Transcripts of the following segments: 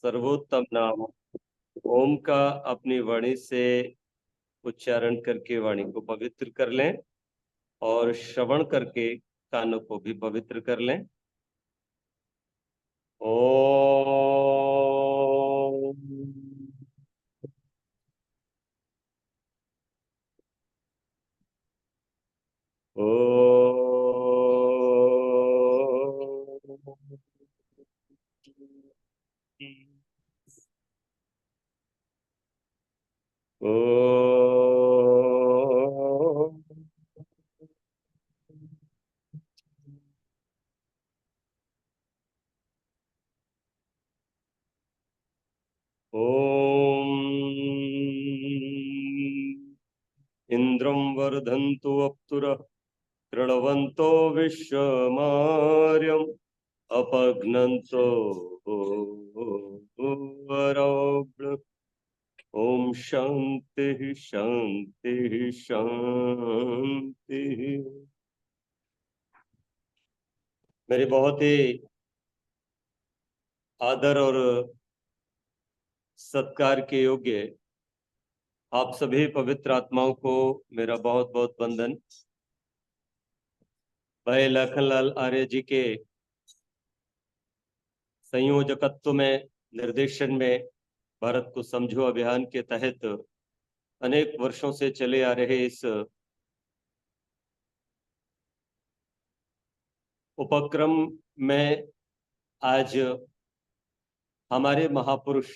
सर्वोत्तम नाम ओम का अपनी वाणी से उच्चारण करके वाणी को पवित्र कर लें और श्रवण करके कानों को भी पवित्र कर लें। ओम। ओम इंद्रं वर्धन्तु वप्तुरः कृण्वन्तो विश्वमार्यम् अपघ्नन्तो वरौघ्न। ओम शांति शांति शांति। मेरे बहुत ही आदर और सत्कार के योग्य आप सभी पवित्र आत्माओं को मेरा बहुत बहुत वंदन। भाई लखनलाल आर्य जी के संयोजकत्व में, निर्देशन में भारत को समझो अभियान के तहत अनेक वर्षों से चले आ रहे इस उपक्रम में आज हमारे महापुरुष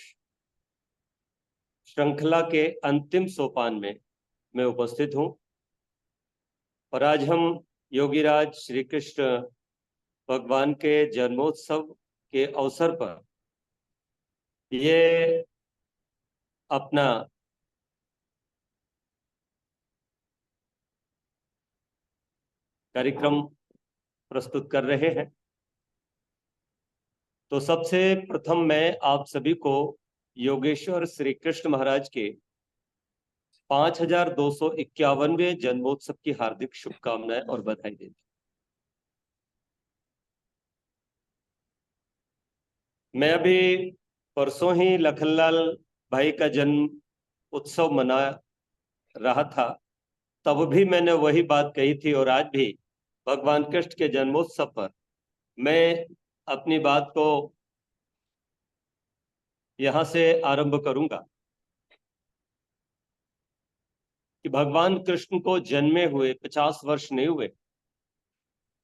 श्रृंखला के अंतिम सोपान में मैं उपस्थित हूं और आज हम योगीराज श्री कृष्ण भगवान के जन्मोत्सव के अवसर पर ये अपना कार्यक्रम प्रस्तुत कर रहे हैं। तो सबसे प्रथम मैं आप सभी को योगेश्वर श्री कृष्ण महाराज के 5251वें जन्मोत्सव की हार्दिक शुभकामनाएं और बधाई देती हूं। मैं अभी परसों ही लखनलाल भाई का जन्म उत्सव मना रहा था, तब भी मैंने वही बात कही थी और आज भी भगवान कृष्ण के जन्मोत्सव पर मैं अपनी बात को यहां से आरंभ करूंगा कि भगवान कृष्ण को जन्मे हुए 50 वर्ष नहीं हुए,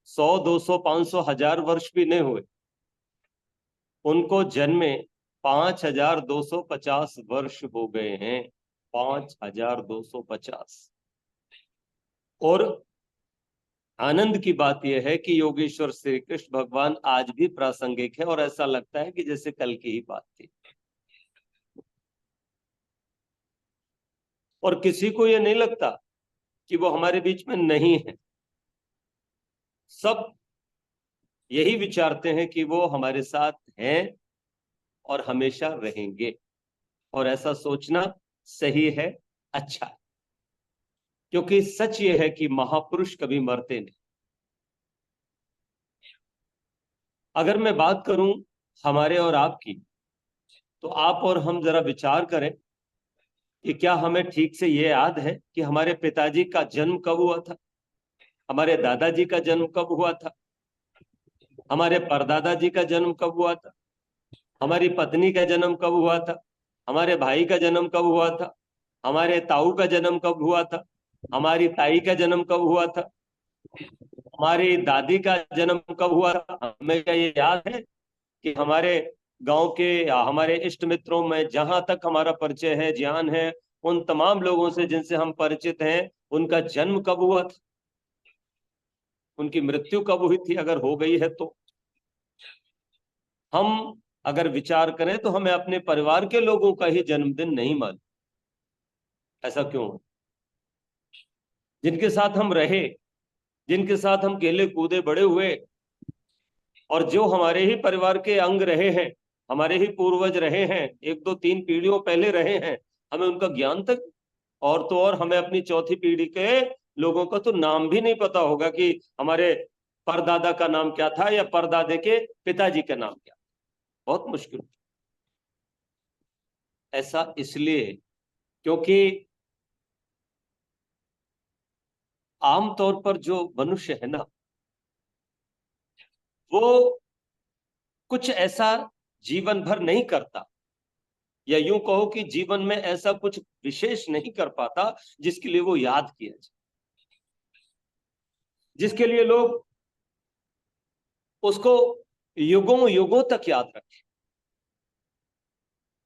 100, 200, 500, 1000 वर्ष भी नहीं हुए। उनको जन्मे 5250 वर्ष हो गए हैं, 5250। और आनंद की बात यह है कि योगेश्वर श्री कृष्ण भगवान आज भी प्रासंगिक है और ऐसा लगता है कि जैसे कल की ही बात थी। और किसी को यह नहीं लगता कि वो हमारे बीच में नहीं है। सब यही विचारते हैं कि वो हमारे साथ हैं और हमेशा रहेंगे। और ऐसा सोचना सही है, अच्छा है, क्योंकि सच ये है कि महापुरुष कभी मरते नहीं। अगर मैं बात करूं हमारे और आपकी, तो आप और हम जरा विचार करें कि क्या हमें ठीक से ये याद है कि हमारे पिताजी का जन्म कब हुआ था, हमारे दादाजी का जन्म कब हुआ था, हमारे परदादा जी का जन्म कब हुआ था, हमारी पत्नी का जन्म कब हुआ था, हमारे भाई का जन्म कब हुआ था, हमारे ताऊ का जन्म कब हुआ था, हमारी ताई का जन्म कब हुआ था, हमारी दादी का जन्म कब हुआ था। हमें क्या ये याद है कि हमारे गांव के या हमारे इष्ट मित्रों में जहां तक हमारा परिचय है, ज्ञान है, उन तमाम लोगों से जिनसे हम परिचित हैं, उनका जन्म कब हुआ था, उनकी मृत्यु कब हुई थी, अगर हो गई है तो। हम अगर विचार करें तो हमें अपने परिवार के लोगों का ही जन्मदिन नहीं मालूम। ऐसा क्यों? जिनके साथ हम रहे, जिनके साथ हम खेले कूदे बड़े हुए, और जो हमारे ही परिवार के अंग रहे हैं, हमारे ही पूर्वज रहे हैं, 1, 2, 3 पीढ़ियों पहले रहे हैं, हमें उनका ज्ञान तक। और तो और हमें अपनी चौथी पीढ़ी के लोगों का तो नाम भी नहीं पता होगा कि हमारे परदादा का नाम क्या था या परदादे के पिताजी का नाम क्या। बहुत मुश्किल। ऐसा इसलिए क्योंकि आमतौर पर जो मनुष्य है ना, वो कुछ ऐसा जीवन भर नहीं करता, या यूं कहो कि जीवन में ऐसा कुछ विशेष नहीं कर पाता जिसके लिए वो याद किया जाए, जिसके लिए लोग उसको युगों युगों तक याद रखें,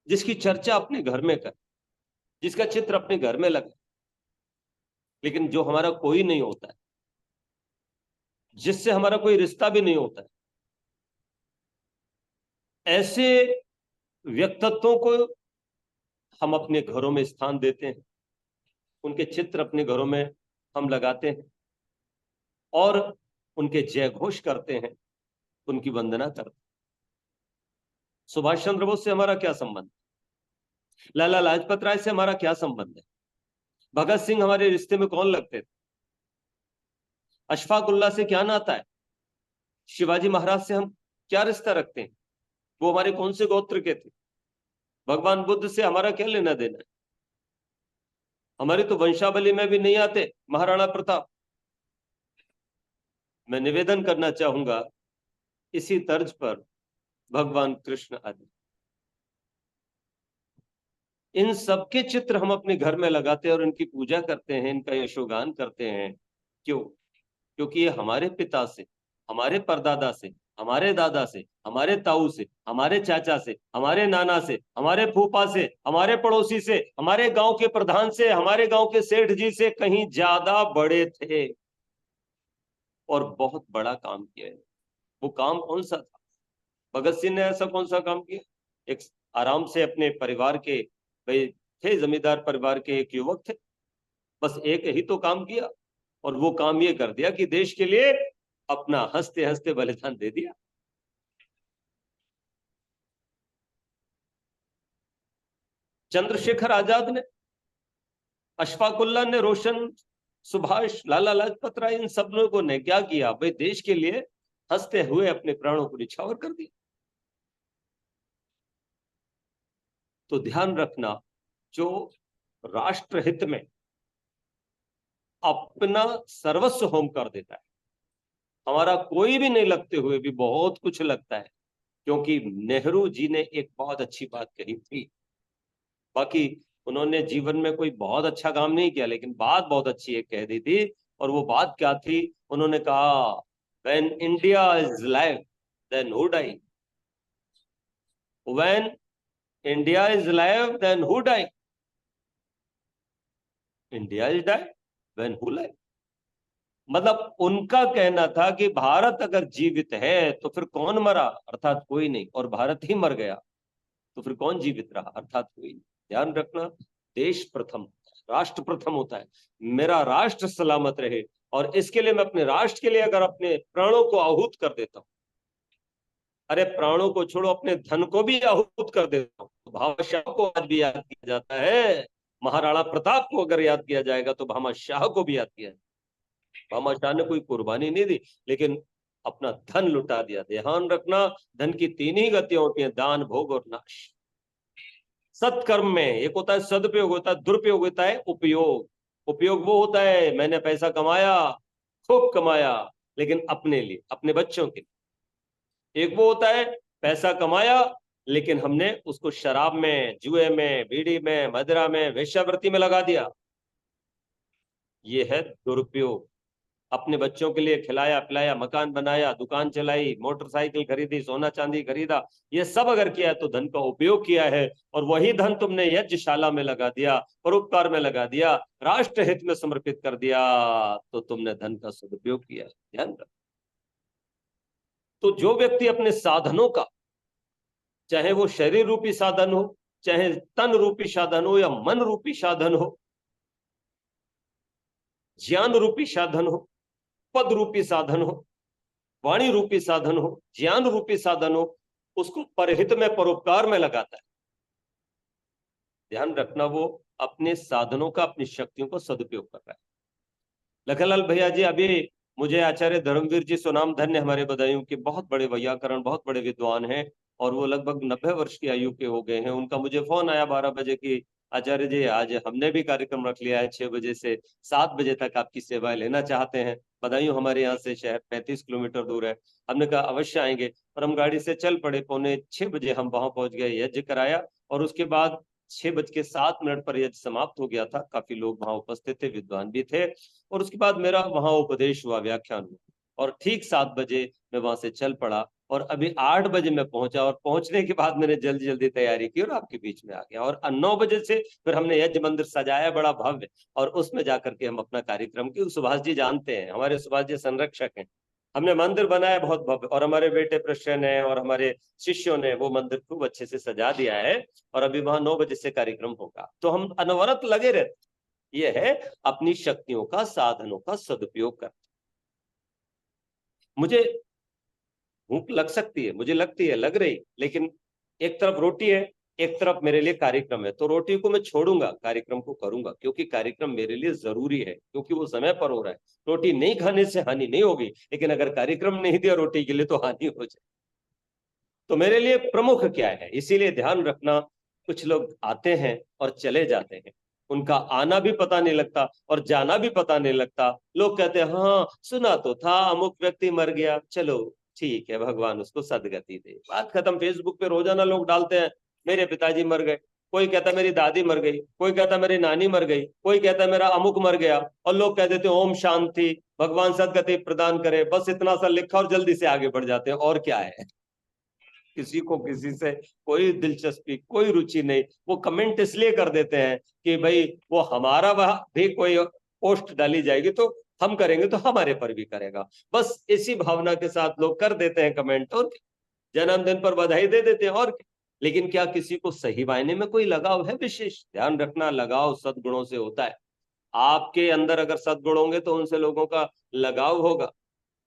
जिसकी चर्चा अपने घर में करें, जिसका चित्र अपने घर में लगे। लेकिन जो हमारा कोई नहीं होता है, जिससे हमारा कोई रिश्ता भी नहीं होता है, ऐसे व्यक्तित्वों को हम अपने घरों में स्थान देते हैं, उनके चित्र अपने घरों में हम लगाते हैं और उनके जय घोष करते हैं, उनकी वंदना करते हैं। सुभाष चंद्र बोस से हमारा क्या संबंध, लाला लाजपत राय से हमारा क्या संबंध है, भगत सिंह हमारे रिश्ते में कौन लगते थे, अशफाक उल्लाह से क्या नाता है, शिवाजी महाराज से हम क्या रिश्ता रखते हैं, वो हमारे कौन से गोत्र के थे, भगवान बुद्ध से हमारा क्या लेना देना है, हमारी तो वंशावली में भी नहीं आते महाराणा प्रताप। मैं निवेदन करना चाहूंगा इसी तर्ज पर भगवान कृष्ण आदि, इन सबके चित्र हम अपने घर में लगाते हैं और इनकी पूजा करते हैं, इनका यशोगान करते हैं। क्यों? क्योंकि ये हमारे पिता से, हमारे परदादा से, हमारे दादा से, हमारे ताऊ से, हमारे चाचा से, हमारे नाना से, हमारे फूफा से, हमारे पड़ोसी से, हमारे गांव के प्रधान से, हमारे गांव के सेठ जी से कहीं ज्यादा बड़े थे और बहुत बड़ा काम किया है। वो काम कौन सा था? भगत सिंह ने ऐसा कौन सा काम किया? एक आराम से अपने परिवार के, भाई थे जमींदार परिवार के एक युवक थे, बस एक ही तो काम किया, और वो काम ये कर दिया कि देश के लिए अपना हंसते हंसते बलिदान दे दिया। चंद्रशेखर आजाद ने, अशफाकुल्ला ने, रोशन, सुभाष, लाला लाजपत राय, इन सब लोगों ने क्या किया भाई? देश के लिए हंसते हुए अपने प्राणों को निछावर कर दिया। तो ध्यान रखना, जो राष्ट्र हित में अपना सर्वस्व होम कर देता है, हमारा कोई भी नहीं लगते हुए भी बहुत कुछ लगता है। क्योंकि नेहरू जी ने एक बहुत अच्छी बात कही थी, बाकी उन्होंने जीवन में कोई बहुत अच्छा काम नहीं किया, लेकिन बात बहुत अच्छी एक कह दी थी। और वो बात क्या थी? उन्होंने कहा, when India is live then who die, when India is live then who die, India is die when who live. मतलब उनका कहना था कि भारत अगर जीवित है तो फिर कौन मरा, अर्थात कोई नहीं, और भारत ही मर गया तो फिर कौन जीवित रहा, अर्थात कोई नहीं। ध्यान रखना, देश प्रथम, राष्ट्र प्रथम होता है। मेरा राष्ट्र सलामत रहे, और इसके लिए मैं अपने राष्ट्र के लिए अगर अपने प्राणों को आहूत कर देता हूं, अरे प्राणों को छोड़ो, अपने धन को भी आहूत कर देता हूं, तो भामाशाह को आज भी याद किया जाता है। महाराणा प्रताप को अगर याद किया जाएगा तो भामाशाह को भी याद किया जाएगा। भामाशाह ने कोई कुर्बानी नहीं दी, लेकिन अपना धन लुटा दिया। ध्यान रखना, धन की तीन ही गतियां होती हैं, दान, भोग और नाश। सत्कर्म में एक होता है सदुपयोग, होता है दुरुपयोग, होता है उपयोग। उपयोग वो होता है मैंने पैसा कमाया, खूब कमाया, लेकिन अपने लिए, अपने बच्चों के लिए। एक वो होता है पैसा कमाया लेकिन हमने उसको शराब में, जुए में, बीड़ी में, मदिरा में, वेश्यावृत्ति में लगा दिया। ये है दुरुपयोग। अपने बच्चों के लिए खिलाया पिलाया, मकान बनाया, दुकान चलाई, मोटरसाइकिल खरीदी, सोना चांदी खरीदा, ये सब अगर किया है तो धन का उपयोग किया है। और वही धन तुमने यज्ञशाला में लगा दिया, परोपकार में लगा दिया, राष्ट्र हित में समर्पित कर दिया, तो तुमने धन का सदुपयोग किया। ध्यान रख। तो जो व्यक्ति अपने साधनों का, चाहे वो शरीर रूपी साधन हो, चाहे तन रूपी साधन हो, या मन रूपी साधन हो, ज्ञान रूपी साधन हो, पद रूपी साधन हो, वाणी रूपी साधन हो, ज्ञान रूपी साधन हो, उसको परहित में, परोपकार में लगाता है। ध्यान रखना, वो अपने साधनों का, अपनी शक्तियों का सदुपयोग कर रहा है। लखनलाल भैया जी, अभी मुझे आचार्य धर्मवीर जी सुनाम धन्य, हमारे बदायूं के बहुत बड़े वैयाकरण, बहुत बड़े विद्वान हैं, और वो लगभग 90 वर्ष की आयु के हो गए हैं। उनका मुझे फोन आया 12 बजे की, आचार्य जी आज हमने भी कार्यक्रम रख लिया है, 6 बजे से 7 बजे तक आपकी सेवाएं लेना चाहते हैं। बदायूं हमारे यहाँ से शहर 35 किलोमीटर दूर है। हमने कहा अवश्य आएंगे, और हम गाड़ी से चल पड़े। 5:45 हम वहां पहुंच गए, यज्ञ कराया, और उसके बाद 6:07 पर यज्ञ समाप्त हो गया था। काफी लोग वहां उपस्थित थे, विद्वान भी थे, और उसके बाद मेरा वहां उपदेश हुआ, व्याख्यान हुआ, और ठीक 7 बजे मैं वहां से चल पड़ा, और अभी 8 बजे मैं पहुंचा, और पहुंचने के बाद मैंने जल्दी जल्दी तैयारी की और आपके बीच में आ गया। और 9 बजे से फिर हमने यज्ञ मंदिर सजाया बड़ा भव्य, और उसमें जाकर के हम अपना कार्यक्रम की, सुभाष जी जानते हैं, हमारे सुभाष जी संरक्षक हैं, हमने मंदिर बनाया बहुत भव्य, और हमारे बेटे प्रश्न है और हमारे शिष्यों ने वो मंदिर खूब अच्छे से सजा दिया है, और अभी वहां 9 बजे से कार्यक्रम होगा। तो हम अनवरत लगे रहते। ये है अपनी शक्तियों का, साधनों का सदुपयोग करते। मुझे भूख लग सकती है, मुझे लगती है, लग रही, लेकिन एक तरफ रोटी है, एक तरफ मेरे लिए कार्यक्रम है, तो रोटी को मैं छोड़ूंगा, कार्यक्रम को करूंगा, क्योंकि कार्यक्रम मेरे लिए जरूरी है, क्योंकि वो समय पर हो रहा है। रोटी नहीं खाने से हानि नहीं होगी, लेकिन अगर कार्यक्रम नहीं दिया रोटी के लिए तो हानि हो जाए। तो मेरे लिए प्रमुख क्या है, इसीलिए ध्यान रखना। कुछ लोग आते हैं और चले जाते हैं, उनका आना भी पता नहीं लगता और जाना भी पता नहीं लगता। लोग कहते हैं हाँ सुना तो था, अमुक व्यक्ति मर गया, चलो ठीक है, भगवान उसको सदगति दे, बात खत्म। फेसबुक पे रोजाना लोग डालते हैं मेरे पिताजी मर गए, कोई कहता मेरी दादी मर गई, कोई कहता मेरी नानी मर गई, कोई कहता मेरा अमुक मर गया, और लोग कह देते ओम शांति, भगवान सदगति प्रदान करे, बस इतना सा लिखा और जल्दी से आगे बढ़ जाते हैं। और क्या है, किसी को किसी से कोई दिलचस्पी, कोई रुचि नहीं। वो कमेंट इसलिए कर देते हैं कि भाई वो हमारा वह भी कोई पोस्ट डाली जाएगी तो हम करेंगे तो हमारे पर भी करेगा, बस इसी भावना के साथ लोग कर देते हैं कमेंट, और जन्मदिन पर बधाई दे देते हैं, और क्या। लेकिन क्या किसी को सही मायने में कोई लगाव है विशेष? ध्यान रखना, लगाव सद्गुणों से होता है। आपके अंदर अगर सद्गुण होंगे तो उनसे लोगों का लगाव होगा,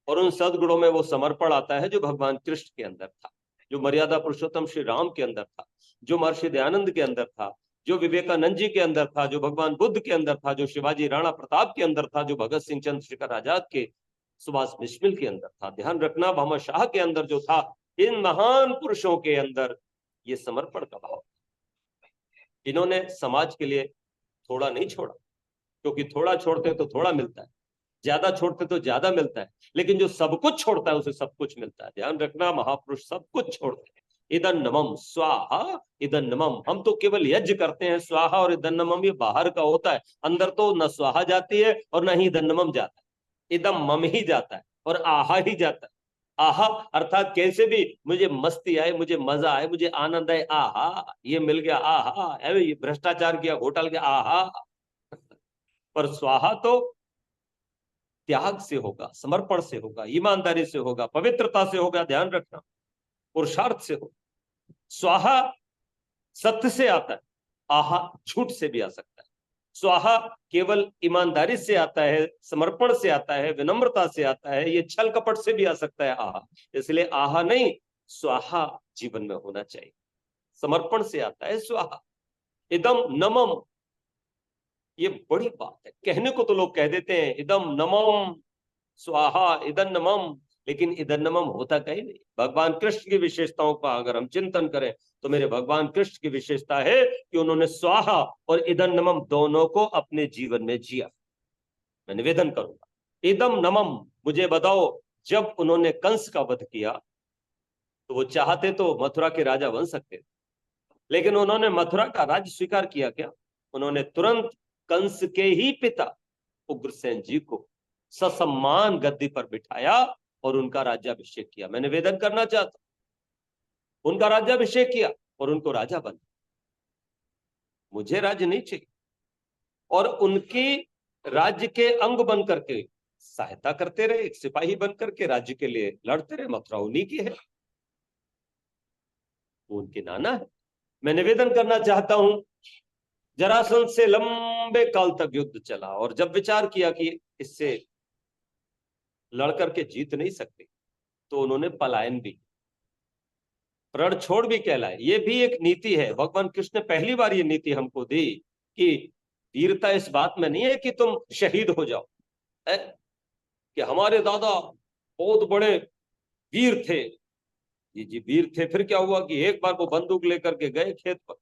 और उन सद्गुणों में वो समर्पण आता है जो भगवान कृष्ण के अंदर था, जो मर्यादा पुरुषोत्तम श्री राम के अंदर था, जो महर्षि दयानंद के अंदर था, जो विवेकानंद जी के अंदर था, जो भगवान बुद्ध के अंदर था, जो शिवाजी राणा प्रताप के अंदर था, जो भगत सिंह चंद्रशेखर आजाद के, सुभाष बिस्मिल के अंदर था। ध्यान रखना, भामा शाह के अंदर जो था, इन महान पुरुषों के अंदर ये समर्पण का भाव, इन्होंने समाज के लिए थोड़ा नहीं छोड़ा, क्योंकि थोड़ा छोड़ते तो थोड़ा मिलता है, ज्यादा छोड़ते तो ज्यादा मिलता है, लेकिन जो सब कुछ छोड़ता है उसे सब कुछ मिलता है। ध्यान रखना, महापुरुष सब कुछ छोड़ते हैं। इदन नमम स्वाहा, इदन नमम, हम तो केवल यज्ञ करते हैं, स्वाहा और इदन नमम ये बाहर का होता है, अंदर तो न स्वाहा जाती है और न ही इदन नमम जाता है, इदम मम ही जाता है और आहा ही जाता है। आहा अर्थात कैसे भी मुझे मस्ती आए, मुझे मजा आए, मुझे आनंद आए, आहा ये मिल गया, आहा ये भ्रष्टाचार किया, घोटाला किया, आहा। पर स्वाहा तो त्याग से होगा, समर्पण से होगा, ईमानदारी से होगा, पवित्रता से होगा। ध्यान रखना, पुरुषार्थ से होगा। स्वाहा सत्य से आता है, आहा झूठ से भी आ सकता है। स्वाहा केवल ईमानदारी से आता है, समर्पण से आता है, विनम्रता से आता है, ये छल कपट से भी आ सकता है आहा। इसलिए आहा नहीं, स्वाहा जीवन में होना चाहिए। समर्पण से आता है स्वाहा। इदम नमम, ये बड़ी बात है। कहने को तो लोग कह देते हैं इदम नमम स्वाहा, इदन नमम, लेकिन इदन नमम होता कहीं नहीं। भगवान कृष्ण की विशेषताओं का अगर हम चिंतन करें तो मेरे भगवान कृष्ण की विशेषता है कि उन्होंने स्वाहा और इदन नमम दोनों को अपने जीवन में जिया। मैं निवेदन करूंगा, इदम नमम, मुझे बताओ, जब उन्होंने कंस का वध किया तो वो चाहते तो मथुरा के राजा बन सकते थे, लेकिन उन्होंने मथुरा का राज्य स्वीकार किया क्या? उन्होंने तुरंत कंस के ही पिता उग्रसेन जी को ससम्मान गद्दी पर बिठाया और उनका राज्याभिषेक किया। मैं निवेदन करना चाहता हूं, उनका राज्याभिषेक किया और उनको राजा बना। मुझे राज्य नहीं चाहिए, और उनकी राज्य के अंग बन करके सहायता करते रहे, एक सिपाही बन करके राज्य के लिए लड़ते रहे। मथुरा उन्हीं की है, वो उनके नाना है। मैं निवेदन करना चाहता हूं, जरासंध से लंबे काल तक युद्ध चला, और जब विचार किया कि इससे लड़कर के जीत नहीं सकते तो उन्होंने पलायन भी, रण छोड़ भी कहलाए। ये भी एक नीति है। भगवान कृष्ण ने पहली बार ये नीति हमको दी कि वीरता इस बात में नहीं है कि तुम शहीद हो जाओ, कि हमारे दादा बहुत बड़े वीर थे, जी जी वीर थे। फिर क्या हुआ कि एक बार वो बंदूक लेकर के गए खेत पर,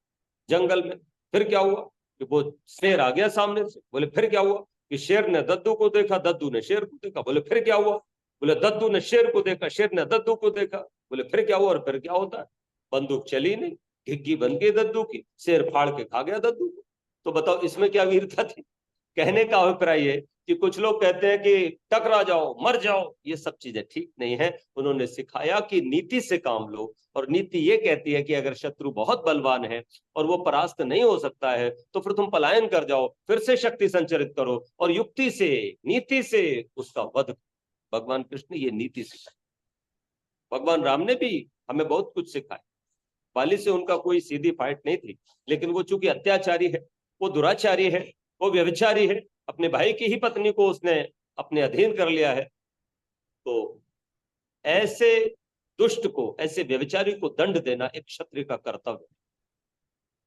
जंगल में। फिर क्या हुआ कि वो शेर आ गया सामने से। बोले फिर क्या हुआ कि शेर ने दद्दू को देखा, दद्दू ने शेर को देखा। बोले फिर क्या हुआ? बोले दद्दू ने शेर को देखा, शेर ने दद्दू को देखा। बोले फिर क्या हुआ? और फिर क्या होता है? बंदूक चली नहीं, घिग्गी बन गई दद्दू की, शेर फाड़ के खा गया दद्दू को। तो बताओ इसमें क्या वीरता थी? कहने का अभिप्राय ये कि कुछ लोग कहते हैं कि टकरा जाओ, मर जाओ, ये सब चीजें ठीक नहीं है। उन्होंने सिखाया कि नीति से काम लो, और नीति ये कहती है कि अगर शत्रु बहुत बलवान है और वो परास्त नहीं हो सकता है तो फिर तुम पलायन कर जाओ, फिर से शक्ति संचरित करो और युक्ति से, नीति से उसका वध। भगवान कृष्ण ने ये नीति सिखाई। भगवान राम ने भी हमें बहुत कुछ सिखाया। बाली से उनका कोई सीधी फाइट नहीं थी, लेकिन वो चूंकि अत्याचारी है, वो दुराचारी है, वो व्यभिचारी है, अपने भाई की ही पत्नी को उसने अपने अधीन कर लिया है। तो ऐसे दुष्ट को, ऐसे व्यभिचारी को दंड देना एक क्षत्रिय का कर्तव्य है।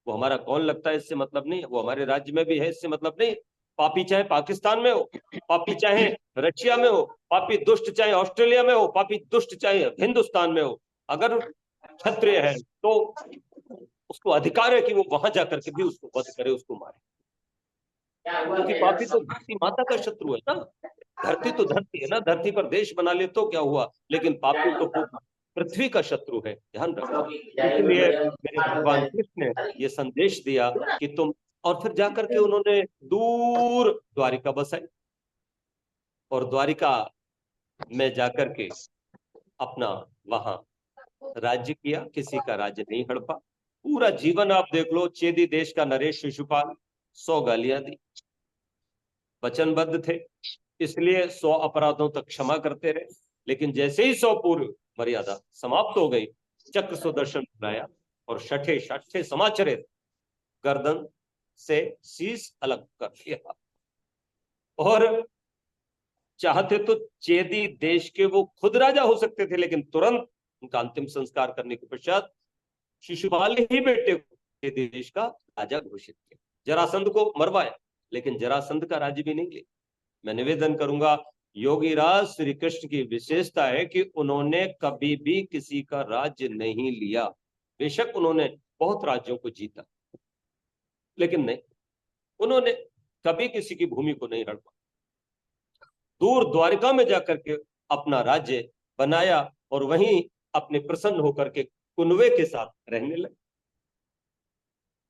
वो हमारा कौन लगता है इससे मतलब नहीं, वो हमारे राज्य में भी है इससे मतलब नहीं। पापी चाहे पाकिस्तान में हो, पापी चाहे रशिया में हो, पापी दुष्ट चाहे ऑस्ट्रेलिया में हो, पापी दुष्ट चाहे हिंदुस्तान में हो, अगर क्षत्रिय है तो उसको अधिकार है कि वो वहां जाकर के भी उसको वध करे, उसको मारे। क्योंकि पापी तो धरती माता का शत्रु है ना। धरती तो धरती है ना, धरती पर देश बना ले तो क्या हुआ, लेकिन पापी तो पृथ्वी का शत्रु है, ध्यान रखना। इसलिए मेरे भगवान कृष्ण ने ये संदेश दिया कि तुम, और फिर जाकर के उन्होंने दूर द्वारिका बसाई, और द्वारिका में जाकर के अपना वहां राज्य किया, किसी का राज्य नहीं हड़पा। पूरा जीवन आप देख लो, चेदी देश का नरेश शिशुपाल 100 गालियां दी, वचनबद्ध थे, इसलिए 100 अपराधों तक क्षमा करते रहे। लेकिन जैसे ही 100 पूर्व मर्यादा समाप्त हो गई, चक्र सुदर्शन बुलाया और छठे छठे समाचरित गर्दन से शीश अलग कर दिया। और चाहते तो चेदी देश के वो खुद राजा हो सकते थे, लेकिन तुरंत उनका अंतिम संस्कार करने के पश्चात शिशुपाल ने ही बेटे को चेदी देश का राजा घोषित किया। जरासंध को मरवाया, लेकिन जरासंध का राज्य भी नहीं लिया। मैं निवेदन करूंगा, योगी राज श्री कृष्ण की विशेषता है कि उन्होंने कभी भी किसी का राज्य नहीं लिया। बेशक उन्होंने बहुत राज्यों को जीता, लेकिन नहीं, उन्होंने कभी किसी की भूमि को नहीं हड़पा। दूर द्वारिका में जाकर के अपना राज्य बनाया और वहीं अपने प्रसन्न होकर के कुनवे के साथ रहने लगे।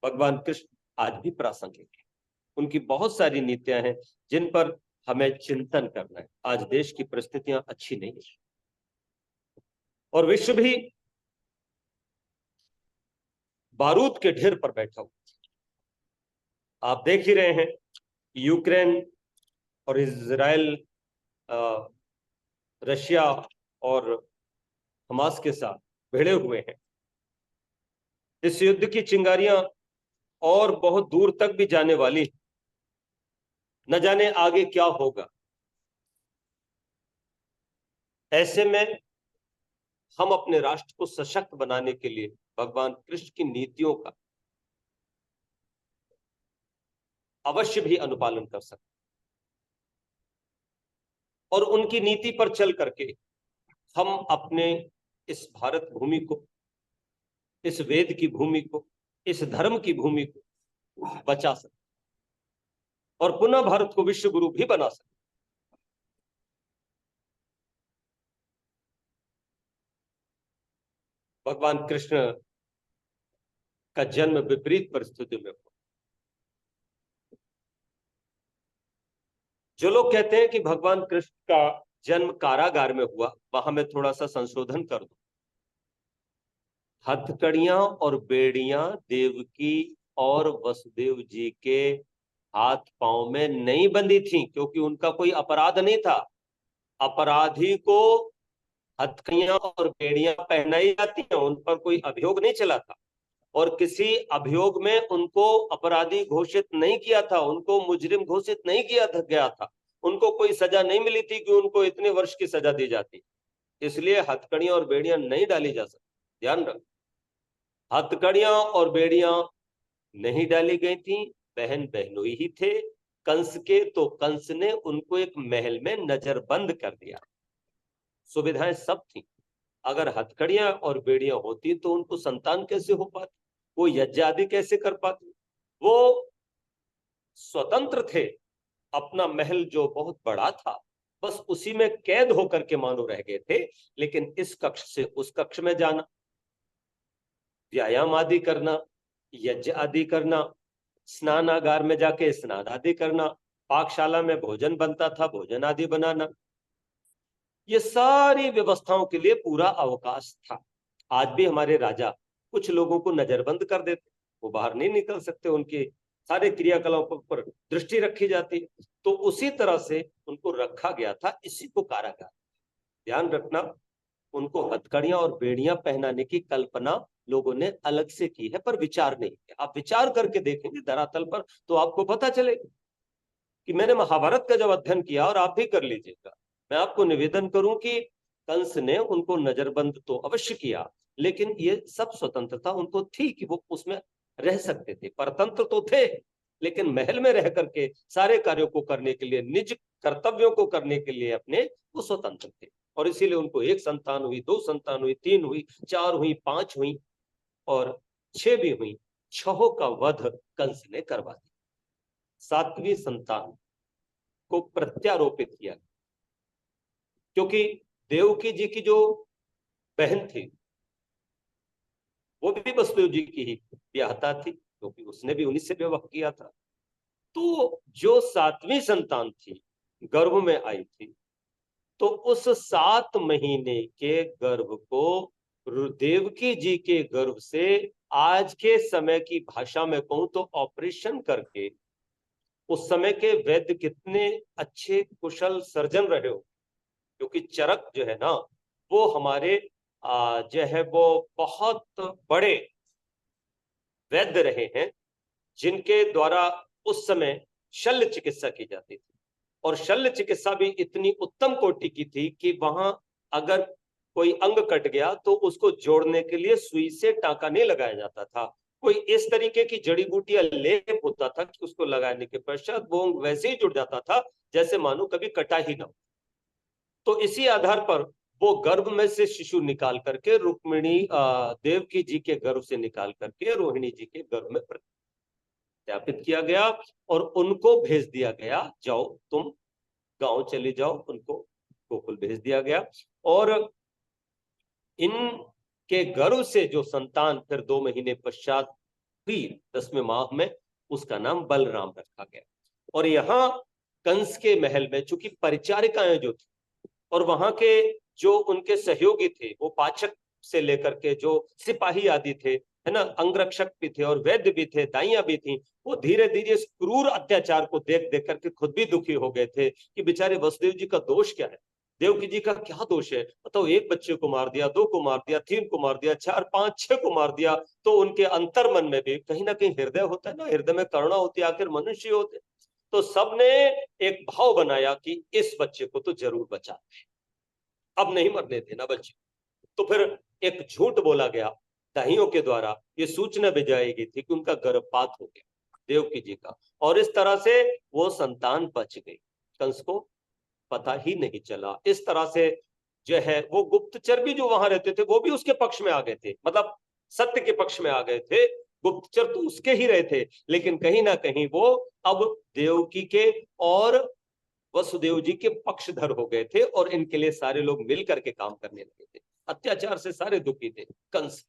भगवान कृष्ण आज भी प्रासंगिक है, उनकी बहुत सारी नीतियां हैं जिन पर हमें चिंतन करना है। आज देश की परिस्थितियां अच्छी नहीं है और विश्व भी बारूद के ढेर पर बैठा हुआ। आप देख ही रहे हैं, यूक्रेन और इजराइल, रशिया और हमास के साथ भिड़े हुए हैं। इस युद्ध की चिंगारियां और बहुत दूर तक भी जाने वाली, न जाने आगे क्या होगा। ऐसे में हम अपने राष्ट्र को सशक्त बनाने के लिए भगवान कृष्ण की नीतियों का अवश्य भी अनुपालन कर सकते, और उनकी नीति पर चल करके हम अपने इस भारत भूमि को, इस वेद की भूमि को, इस धर्म की भूमि को बचा सकते और पुनः भारत को विश्व गुरु भी बना सकते। भगवान कृष्ण का जन्म विपरीत परिस्थितियों में हुआ। जो लोग कहते हैं कि भगवान कृष्ण का जन्म कारागार में हुआ, वहां मैं थोड़ा सा संशोधन कर दूं। हथकड़ियां और बेड़ियां देवकी और वसुदेव जी के हाथ पांव में नहीं बंधी थी, क्योंकि उनका कोई अपराध नहीं था। अपराधी को हथकड़ियां और बेड़ियां पहनाई जाती हैं, उन पर कोई अभियोग नहीं चला था, और किसी अभियोग में उनको अपराधी घोषित नहीं किया था, उनको मुजरिम घोषित नहीं किया गया था, उनको कोई सजा नहीं मिली थी कि उनको इतने वर्ष की सजा दी जाती। इसलिए हथकड़ियां और बेड़ियां नहीं डाली जा सकती, ध्यान रख। हथकड़ियां और बेड़ियां नहीं डाली गई थी, बहन बहनोई ही थे कंस के, तो कंस ने उनको एक महल में नजरबंद कर दिया। सुविधाएं सब थी, अगर हथकड़ियां और बेड़ियां होती तो उनको संतान कैसे हो पाती, वो यज्ञ आदि कैसे कर पाते। वो स्वतंत्र थे, अपना महल जो बहुत बड़ा था बस उसी में कैद होकर के मानो रह गए थे। लेकिन इस कक्ष से उस कक्ष में जाना, व्यायाम आदि करना, यज्ञ आदि करना, स्नानागार में जाके स्नान आदि करना, पाकशाला में भोजन बनता था भोजन आदि बनाना, ये सारी व्यवस्थाओं के लिए पूरा अवकाश था। आज भी हमारे राजा कुछ लोगों को नजरबंद कर देते, वो बाहर नहीं निकल सकते, उनके सारे क्रियाकलापों पर दृष्टि रखी जाती। तो उसी तरह से उनको रखा गया था, इसी को कारागार। ध्यान रखना, उनको हथकड़ियां और बेड़ियां पहनाने की कल्पना लोगों ने अलग से की है, पर विचार नहीं किया। आप विचार करके देखेंगे धरातल पर तो आपको पता चलेगा कि मैंने महाभारत का जब अध्ययन किया, और आप भी कर लीजिएगा, मैं आपको निवेदन करूं कि कंस ने उनको नजरबंद तो अवश्य किया, लेकिन ये सब स्वतंत्रता उनको थी कि वो उसमें रह सकते थे, परतंत्र तो थे, लेकिन महल में रह करके सारे कार्यों को करने के लिए, निज कर्तव्यों को करने के लिए अपने, वो स्वतंत्र थे। और इसीलिए उनको एक संतान हुई, दो संतान हुई, तीन हुई, चार हुई, पांच हुई, और छह भी हुई। छहों का वध कंस ने करवा दिया। सातवीं संतान को प्रत्यारोपित किया, क्योंकि देवकी जी की जो बहन थी वो भी वसुदेव जी की ही ब्याहता थी, क्योंकि उसने भी उन्हीं से विवाह किया था। तो जो सातवीं संतान थी गर्भ में आई थी, तो उस 7 महीने के गर्भ को देवकी जी के गर्भ से, आज के समय की भाषा में कहूं तो ऑपरेशन करके, उस समय के वैद्य कितने अच्छे कुशल सर्जन रहे हो, क्योंकि चरक जो है ना वो हमारे जो है वो बहुत बड़े वैद्य रहे हैं, जिनके द्वारा उस समय शल्य चिकित्सा की जाती थी। और शल्य चिकित्सा भी इतनी उत्तम कोटि की थी कि वहां अगर कोई अंग कट गया तो उसको जोड़ने के लिए सुई से टांका नहीं लगाया जाता था, कोई इस तरीके की जड़ी बूटियां लेप होता था कि उसको लगाने के पश्चात वो अंग वैसे ही जुड़ जाता था जैसे मानो कभी कटा ही ना हो। तो इसी आधार पर वो गर्भ में से शिशु निकाल करके रुक्मिणी देवकी जी के गर्भ से निकाल करके रोहिणी जी के गर्भ में प्रत्यापित किया गया, और उनको भेज दिया गया, जाओ तुम गांव चले जाओ, उनको गोकुल भेज दिया गया। और इनके गर्भ से जो संतान फिर 2 महीने पश्चात हुई 10वें माह में, उसका नाम बलराम रखा गया। और यहाँ कंस के महल में चूंकि परिचारिकाएं जो थी और वहां के जो उनके सहयोगी थे, वो पाचक से लेकर के जो सिपाही आदि थे, है ना, अंगरक्षक भी थे और वैद्य भी थे, दाइयां भी थी, वो धीरे धीरे इस क्रूर अत्याचार को देख देख करके खुद भी दुखी हो गए थे कि बेचारे वसुदेव जी का दोष क्या है, देवकी जी का क्या दोष है, बताओ, एक बच्चे को मार दिया, दो को मार दिया, तीन को मार दिया, चार पांच छह को मार दिया। तो उनके अंतर मन में भी कहीं ना कहीं हृदय होता है ना, हृदय में करुणा होती है, आखिर मनुष्य होते। तो सबने एक भाव बनाया कि इस बच्चे को तो जरूर बचा, अब नहीं मरने देना बच्चे। तो फिर एक झूठ बोला गया, दाहियों के द्वारा ये सूचना भिजवाई गई थी कि उनका गर्भपात हो गया देवकी जी का, और इस तरह से वो संतान बच गई, कंस को पता ही नहीं चला। इस तरह से जो है वो गुप्तचर भी जो वहां रहते थे वो भी उसके पक्ष में आ गए थे, मतलब सत्य के पक्ष में आ गए थे। गुप्तचर तो उसके ही रहे थे, लेकिन कहीं ना कहीं वो अब देवकी के और वसुदेव जी के पक्षधर हो गए थे, और इनके लिए सारे लोग मिल करके काम करने लगे थे। अत्याचार से सारे दुखी थे कंस,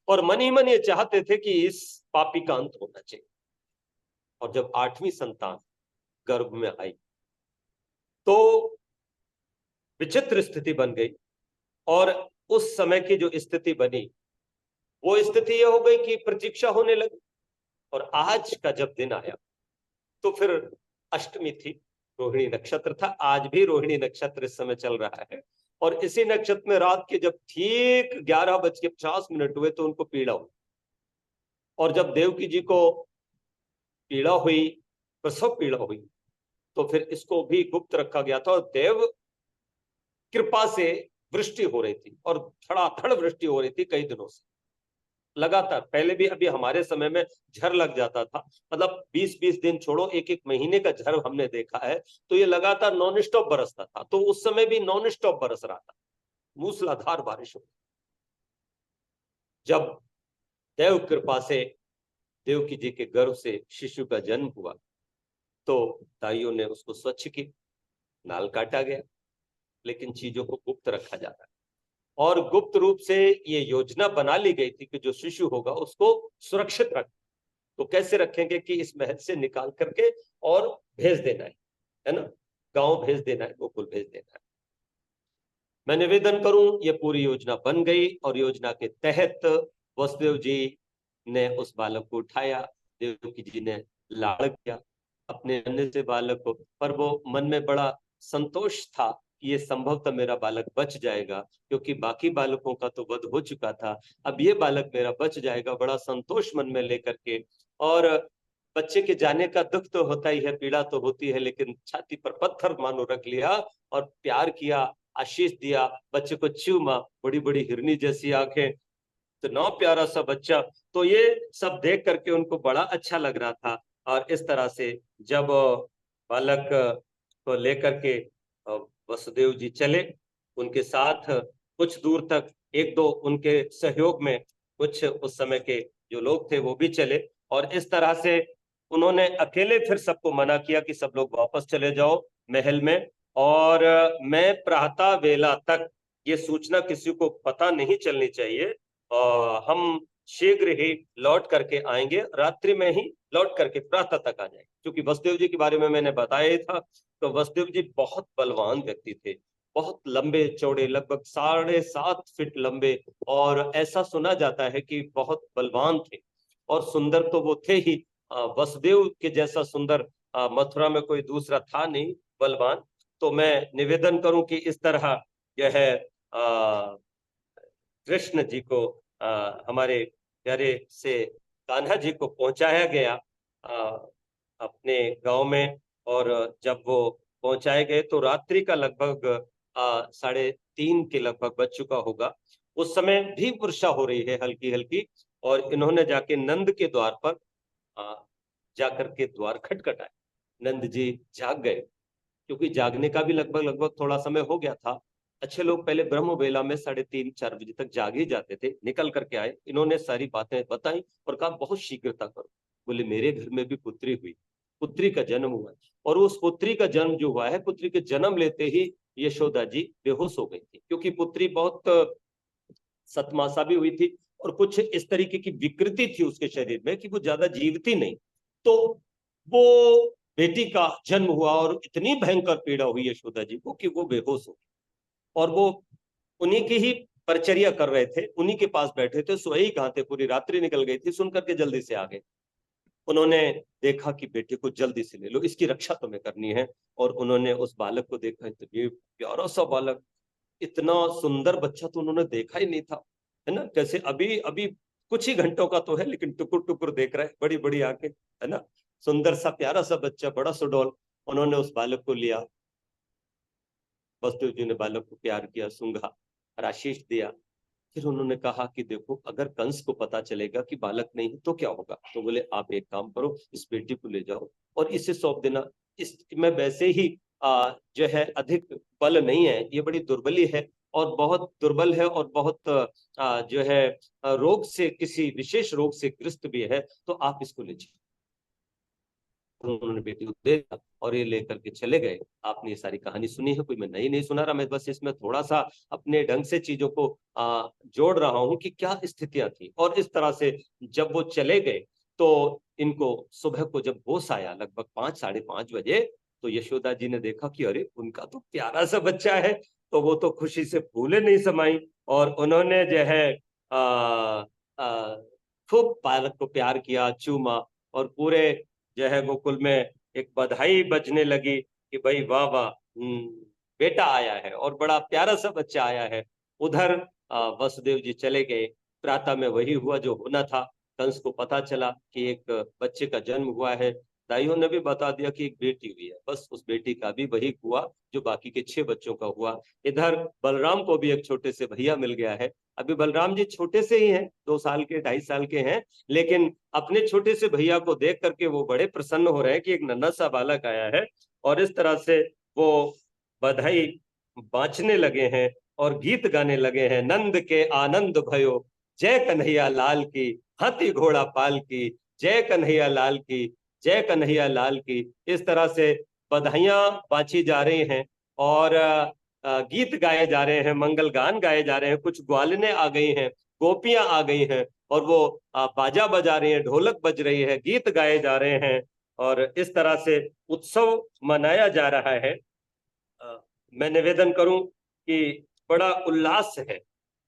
और मन ही मन ये चाहते थे कि इस पापी का अंत होना चाहिए। और जब 8वीं संतान गर्भ में आई तो विचित्र स्थिति बन गई, और उस समय की जो स्थिति बनी वो स्थिति ये हो गई कि प्रतीक्षा होने लगी। और आज का जब दिन आया तो फिर अष्टमी थी, रोहिणी नक्षत्र था, आज भी रोहिणी नक्षत्र इस समय चल रहा है। और इसी नक्षत्र में रात के जब ठीक 11:50 हुए तो उनको पीड़ा हुई, और जब देवकी जी को पीड़ा हुई, प्रसव पीड़ा हुई, तो फिर इसको भी गुप्त रखा गया था। और देव कृपा से वृष्टि हो रही थी, और धड़ाधड़ वृष्टि हो रही थी कई दिनों से लगातार। पहले भी अभी हमारे समय में झर लग जाता था, मतलब 20-20 दिन छोड़ो, एक एक महीने का झर हमने देखा है। तो ये लगातार नॉन स्टॉप बरसता था, तो उस समय भी नॉन स्टॉप बरस रहा था। मूसलाधार बारिश हो। जब देव कृपा से देवकी जी के गर्भ से शिशु का जन्म हुआ तो दाइयों ने उसको स्वच्छ की, नाल काटा गया, लेकिन चीजों को गुप्त रखा जाता है। और गुप्त रूप से ये योजना बना ली गई थी कि जो शिशु होगा उसको सुरक्षित रख। तो कैसे रखेंगे कि इस महल से निकाल करके और भेज देना है ना, गांव भेज देना है, गोकुल भेज देना है। मैं निवेदन करूं, ये पूरी योजना बन गई और योजना के तहत वसुदेव जी ने उस बालक को उठाया, देवकी जी ने लाड़ किया अपने अन्य से बालक को, पर वो मन में बड़ा संतोष था कि ये संभवतः मेरा बालक बच जाएगा, क्योंकि बाकी बालकों का तो वध हो चुका था, अब ये बालक मेरा बच जाएगा, बड़ा संतोष मन में लेकर के। और बच्चे के जाने का दुख तो होता ही है, पीड़ा तो होती है, लेकिन छाती पर पत्थर मानो रख लिया और प्यार किया, आशीष दिया, बच्चे को चूमा, बड़ी बड़ी हिरनी जैसी आंखें, इतना प्यारा सा बच्चा। तो ये सब देख करके उनको बड़ा अच्छा लग रहा था। और इस तरह से जब बालक को लेकर के वसुदेव जी चले, उनके साथ कुछ दूर तक एक दो उनके सहयोग में कुछ उस समय के जो लोग थे वो भी चले, और इस तरह से उन्होंने अकेले फिर सबको मना किया कि सब लोग वापस चले जाओ महल में, और मैं प्रातः वेला तक ये सूचना किसी को पता नहीं चलनी चाहिए, हम शीघ्र ही लौट करके आएंगे, रात्रि में ही लौट करके प्रातः तक आ जाएंगे। क्योंकि वसुदेव जी के बारे में मैंने बताया ही था, तो वसुदेव जी बहुत बलवान व्यक्ति थे, बहुत लंबे चौड़े, लगभग 7.5 फीट लंबे, और ऐसा सुना जाता है कि बहुत बलवान थे। और सुंदर तो वो थे ही, वसुदेव के जैसा सुंदर मथुरा में कोई दूसरा था नहीं, बलवान। तो मैं निवेदन करूं कि इस तरह यह कृष्ण जी को हमारे प्यारे से कान्हा जी को पहुंचाया गया अपने गांव में। और जब वो पहुंचाए गए तो रात्रि का लगभग 3:30 के लगभग बज चुका होगा। उस समय भी वर्षा हो रही है हल्की हल्की, और इन्होंने जाके नंद के द्वार पर जाकर के द्वार खटखटाए। नंद जी जाग गए, क्योंकि जागने का भी लगभग लगभग थोड़ा समय हो गया था। अच्छे लोग पहले ब्रह्म वेला में 3:30-4 बजे तक जाग ही जाते थे। निकल करके आए, इन्होंने सारी बातें बताई और कहा बहुत शीघ्रता करो। बोले मेरे घर में भी पुत्री हुई, पुत्री का जन्म हुआ, और उस पुत्री का जन्म जो हुआ है, पुत्री के जन्म लेते ही यशोदा जी बेहोश हो गई थी, क्योंकि पुत्री बहुत सतमासा भी हुई थी और कुछ इस तरीके की विकृति थी उसके शरीर में कि वो ज्यादा जीवती नहीं। तो वो बेटी का जन्म हुआ और इतनी भयंकर पीड़ा हुई यशोदा जी को कि वो बेहोश हो गई। और वो उन्हीं की ही परिचर्या कर रहे थे, उन्हीं के पास बैठे थे, सोए ही कहां थे, पूरी रात्रि निकल गई थी, सुन करके जल्दी से आ गए। उन्होंने देखा कि बेटे को जल्दी से ले लो, इसकी रक्षा तुम्हें करनी है। और उन्होंने उस बालक को देखा, इतनी प्यारा सा बालक, इतना सुंदर बच्चा तो उन्होंने देखा ही नहीं था, है ना। कैसे अभी अभी कुछ ही घंटों का तो है, लेकिन टुकुर टुकुर देख रहा है, बड़ी बड़ी आंखें, है ना, सुंदर सा प्यारा सा बच्चा, बड़ा सुडौल। उन्होंने उस बालक को लिया, वसुदेव जी ने बालक को प्यार किया, सूंघा और आशीष दिया। फिर उन्होंने कहा कि देखो, अगर कंस को पता चलेगा कि बालक नहीं है तो क्या होगा। तो बोले आप एक काम करो, इस बेटी को ले जाओ और इसे सौंप देना। इसमें वैसे ही जो है अधिक बल नहीं है, ये बड़ी दुर्बली है और बहुत दुर्बल है, और बहुत जो है रोग से, किसी विशेष रोग से ग्रस्त भी है, तो आप इसको ले जाओ। उन्होंने बेटी को दे दिया और ये लेकर के चले गए। आपने ये सारी कहानी सुनी है, कोई मैं नई नहीं सुना रहा, मैं बस इसमें थोड़ा सा अपने ढंग से चीजों को जोड़ रहा हूं कि क्या स्थितियां थी। और इस तरह से जब वो चले गए तो इनको सुबह को जब होश आया लगभग 5-5:30 बजे, तो यशोदा जी ने देखा कि अरे उनका तो प्यारा सा बच्चा है। तो वो तो खुशी से फूले नहीं समाई, और उन्होंने जो है खूब बालक को प्यार किया, चूमा, और पूरे जो है गोकुल में एक बधाई बजने लगी कि भाई वाह वाह, बेटा आया है और बड़ा प्यारा सा बच्चा आया है। उधर वसुदेव जी चले गए। प्रातः में वही हुआ जो होना था। कंस को पता चला कि एक बच्चे का जन्म हुआ है। दाइयों ने भी बता दिया कि एक बेटी हुई है, बस उस बेटी का भी वही हुआ जो बाकी के 6 बच्चों का हुआ। इधर बलराम को भी एक छोटे से भैया मिल गया है। अभी बलराम जी छोटे से ही हैं, 2 साल के 2.5 साल के हैं, लेकिन अपने छोटे से भैया को देख करके वो बड़े प्रसन्न हो रहे हैं कि एक नन्हा सा बालक आया है। और इस तरह से वो बधाई बांटने लगे हैं और गीत गाने लगे हैं। नंद के आनंद भयो, जय कन्हैया लाल की, हाथी घोड़ा पाल की, जय कन्हैया लाल की, जय कन्हैया लाल की। इस तरह से बधाइयां बांची जा रही हैं और गीत गाए जा रहे हैं, मंगल गान गाए जा रहे हैं। कुछ ग्वालने आ गई हैं, गोपियां आ गई हैं और वो बाजा बजा रही हैं, ढोलक बज रही है, गीत गाए जा रहे हैं और इस तरह से उत्सव मनाया जा रहा है। मैं निवेदन करूं कि बड़ा उल्लास है,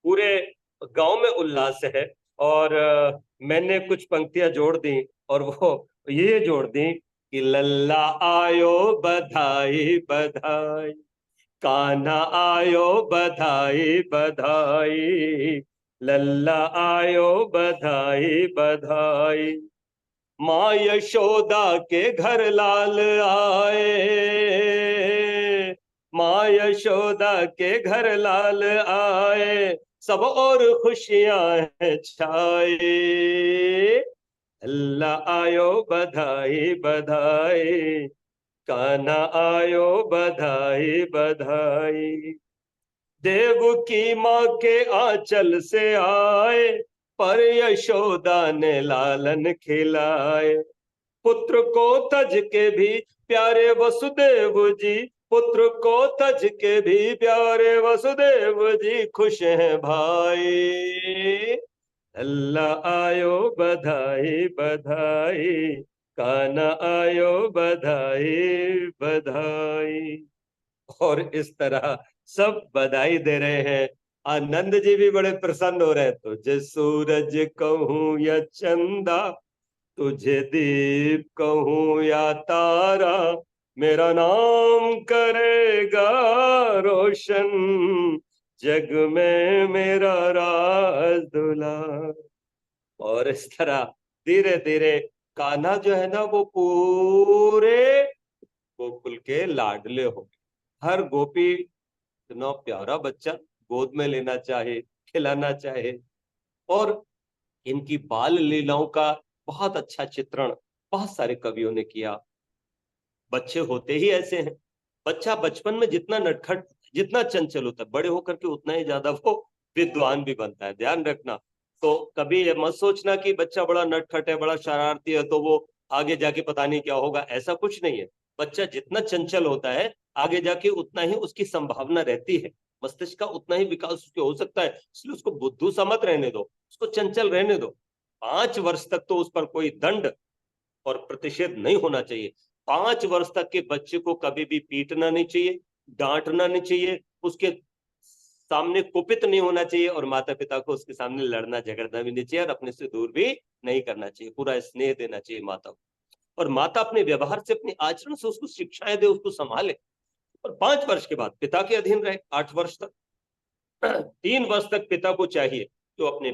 पूरे गांव में उल्लास है। और मैंने कुछ पंक्तियां जोड़ दी और वो ये जोड़ दी कि लल्ला आयो बधाई बधाई, कान्हा आयो बधाई बधाई, लल्ला आयो बधाई बधाई। माँ यशोदा के घर लाल आए, माँ यशोदा के घर लाल आए, सब और खुशियां हैं छाए। अल्लाह आयो बधाई बधाई, कान्हा आयो बधाई बधाई। देव की माँ के आंचल से आए, पर यशोदा ने लालन खिलाए। पुत्र को तज के भी प्यारे वसुदेव जी, पुत्र को तज के भी प्यारे वसुदेव जी, खुश हैं भाई। अल्लाह आयो बधाई बधाई, कान्हा आयो बधाई बधाई। और इस तरह सब बधाई दे रहे हैं। आनंद जी भी बड़े प्रसन्न हो रहे हैं। तुझे सूरज कहूं या चंदा, तुझे दीप कहूं या तारा, मेरा नाम करेगा रोशन, जग में मेरा राज दुला। और इस तरह धीरे धीरे कान्हा जो है ना वो पूरे गोकुल के लाडले हो गए। हर गोपी इतना प्यारा बच्चा गोद में लेना चाहे, खिलाना चाहे। और इनकी बाल लीलाओं का बहुत अच्छा चित्रण बहुत सारे कवियों ने किया। बच्चे होते ही ऐसे हैं। बच्चा बचपन में जितना नटखट, जितना चंचल होता है, बड़े होकर के उतना ही ज्यादा वो विद्वान भी बनता है, ध्यान रखना। तो कभी ये मत सोचना कि बच्चा बड़ा नटखट है, बड़ा शरारती है, तो वो आगे जाके पता नहीं क्या होगा, ऐसा कुछ नहीं है। बच्चा जितना चंचल होता है, आगे जाके उतना ही उसकी संभावना रहती है, मस्तिष्क का उतना ही विकास उसके हो सकता है। इसलिए उसको बुद्धू सा मत रहने दो, उसको चंचल रहने दो। 5 वर्ष तक तो उस पर कोई दंड और प्रतिषेध नहीं होना चाहिए। 5 वर्ष तक के बच्चे को कभी भी पीटना नहीं चाहिए, डांटना नहीं चाहिए, उसके सामने कुपित नहीं होना चाहिए और माता पिता को उसके सामने लड़ना झगड़ना भी नहीं चाहिए और अपने से दूर भी नहीं करना चाहिए। पूरा स्नेह देना चाहिए माता को। और माता अपने व्यवहार से, अपने आचरण से उसको शिक्षाएं दे, उसको संभाले। और 5 वर्ष के बाद पिता के अधीन रहे, 8 वर्ष तक। 3 वर्ष तक पिता को चाहिए तो अपने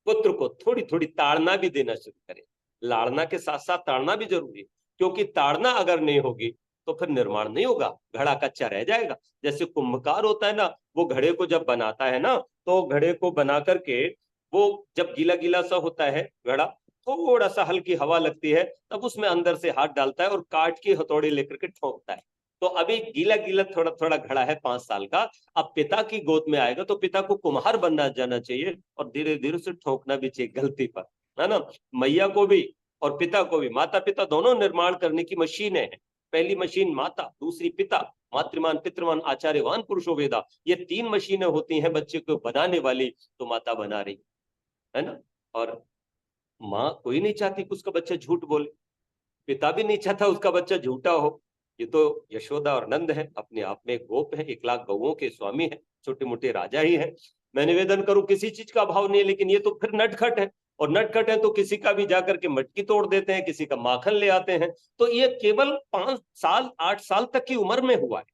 पुत्र को थोड़ी थोड़ी ताड़ना भी देना शुरू करे। लाड़ना के साथ साथ ताड़ना भी जरूरी है, क्योंकि ताड़ना अगर नहीं होगी तो फिर निर्माण नहीं होगा, घड़ा कच्चा रह जाएगा। जैसे कुंभकार होता है ना, वो घड़े को जब बनाता है ना, तो घड़े को बना करके वो जब गीला गीला सा होता है घड़ा, थोड़ा सा हल्की हवा लगती है, तब उसमें अंदर से हाथ डालता है और काट की हथौड़ी लेकर के ठोकता है। तो अभी गीला गीला थोड़ा थोड़ा घड़ा है 5 साल का। अब पिता की गोद में आएगा तो पिता को कुम्हार बनना जाना चाहिए और धीरे धीरे उसे ठोकना भी चाहिए गलती पर, है ना। मैया को भी और पिता को भी, माता पिता दोनों निर्माण करने की मशीनें हैं। पहली मशीन माता, दूसरी पिता। मातृमान पितृमान आचार्यवान पुरुषो वेदा, ये 3 मशीनें होती हैं बच्चे को बनाने वाली, तो माता बना रही है ना। और माँ कोई नहीं चाहती कि उसका बच्चा झूठ बोले, पिता भी नहीं चाहता उसका बच्चा झूठा हो। ये तो यशोदा और नंद है, अपने आप में गोप है, 1 लाख गौओं के स्वामी है, छोटे मोटे राजा ही है। मैं निवेदन करूं, किसी चीज का अभाव नहीं है, लेकिन ये तो फिर नटखट है। और नटखट है तो किसी का भी जाकर के मटकी तोड़ देते हैं, किसी का माखन ले आते हैं। तो ये केवल 5 साल 8 साल तक की उम्र में हुआ है,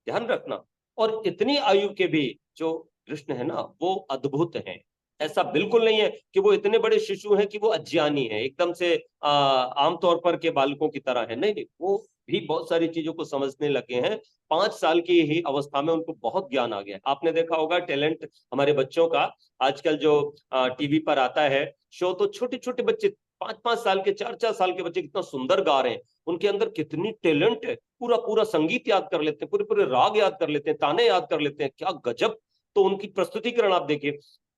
ध्यान रखना। और इतनी आयु के भी जो कृष्ण है ना, वो अद्भुत है। ऐसा बिल्कुल नहीं है कि वो इतने बड़े शिशु हैं कि वो अज्ञानी है, एकदम से आमतौर पर के बालकों की तरह है। नहीं नहीं, वो भी बहुत सारी चीजों को समझने लगे हैं। 5 साल की ही अवस्था में उनको बहुत ज्ञान आ गया। आपने देखा होगा टैलेंट हमारे बच्चों का, आजकल जो टीवी पर आता है शो, तो छोटे छोटे बच्चे 5-5 साल के, 4-4 साल के बच्चे कितना सुंदर गा रहे हैं, उनके अंदर कितनी टैलेंट है, पूरा पूरा संगीत याद कर लेते हैं, पूरे पूरे राग याद कर लेते हैं, ताने याद कर लेते हैं, क्या गजब। तो उनकी प्रस्तुतिकरण आप देखिए,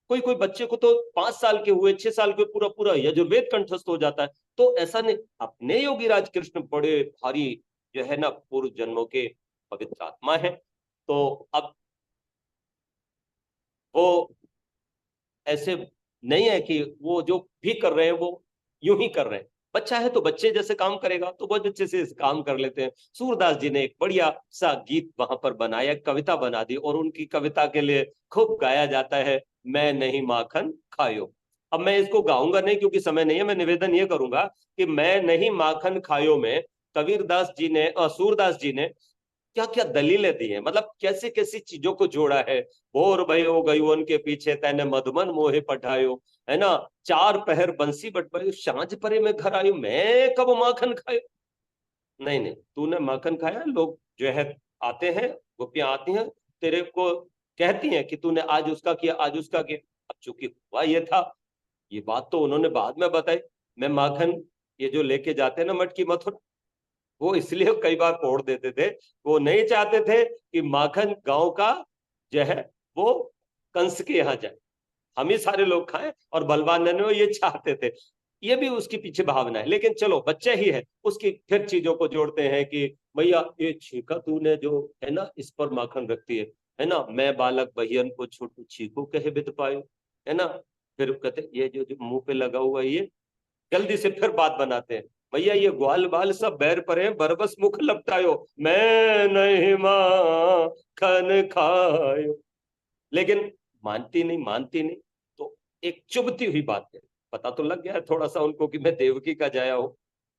कोई कोई बच्चे को तो 5 साल के हुए, 6 साल के पूरा पूरा यजुर्वेद कंठस्थ हो जाता है। तो ऐसा नहीं, अपने योगीराज कृष्ण बड़े भारी जो है ना पूर्व जन्मों के पवित्र आत्मा है। तो अब वो ऐसे नहीं है कि वो जो भी कर रहे हैं वो यूं ही कर रहे हैं। बच्चा है तो बच्चे जैसे काम करेगा, तो बहुत अच्छे से काम कर लेते हैं। सूरदास जी ने एक बढ़िया सा गीत वहां पर बनाया, कविता बना दी, और उनकी कविता के लिए खूब गाया जाता है, मैं नहीं माखन खायो। अब मैं इसको गाऊंगा नहीं क्योंकि समय नहीं है, मैं निवेदन ये करूंगा कि मैं नहीं माखन खायो में कबीरदास जी ने और सूरदास जी ने क्या क्या दलीलें दी हैं, मतलब कैसे कैसी चीजों को जोड़ा है। भोर भयो गयुअन के पीछे तैने मधुमन मोहे पठायो, है ना, 4 पहर बंसी बटवायो, सांझ परे में घर आयो, मैं कब माखन खायो। नहीं नहीं, तूने माखन खाया। लोग जो है आते हैं, गोपियां आती हैं, तेरे को कहती हैं कि तूने आज उसका किया, आज उसका किया। अब चूंकि हुआ ये था, ये बात तो उन्होंने बाद में बताई। मैं माखन ये जो लेके जाते हैं ना मटकी मथुरा, वो इसलिए कई बार फोड़ देते थे, वो नहीं चाहते थे कि माखन गांव का जो है वो कंस के यहाँ जाए, हम ही सारे लोग खाएं, और बलवान ने ये चाहते थे। ये भी उसके पीछे भावना है, लेकिन चलो बच्चे ही है, उसकी फिर चीजों को जोड़ते हैं कि भैया ये छीका तूने जो है ना इस पर माखन रखती है ना, मैं बालक बहियन को छोटू छीको कहे बित पायो, है ना। फिर कहते ये जो मुंह पे लगा हुआ है, ये जल्दी से फिर बात बनाते हैं, भैया ये ग्वाल बाल सब बैर पर है, बरबस मुख लपटायो, मैं नहीं माखन खायो। लेकिन मानती नहीं, मानती नहीं। तो एक चुभती हुई बात है, पता तो लग गया है थोड़ा सा उनको कि मैं देवकी का जाया हूं,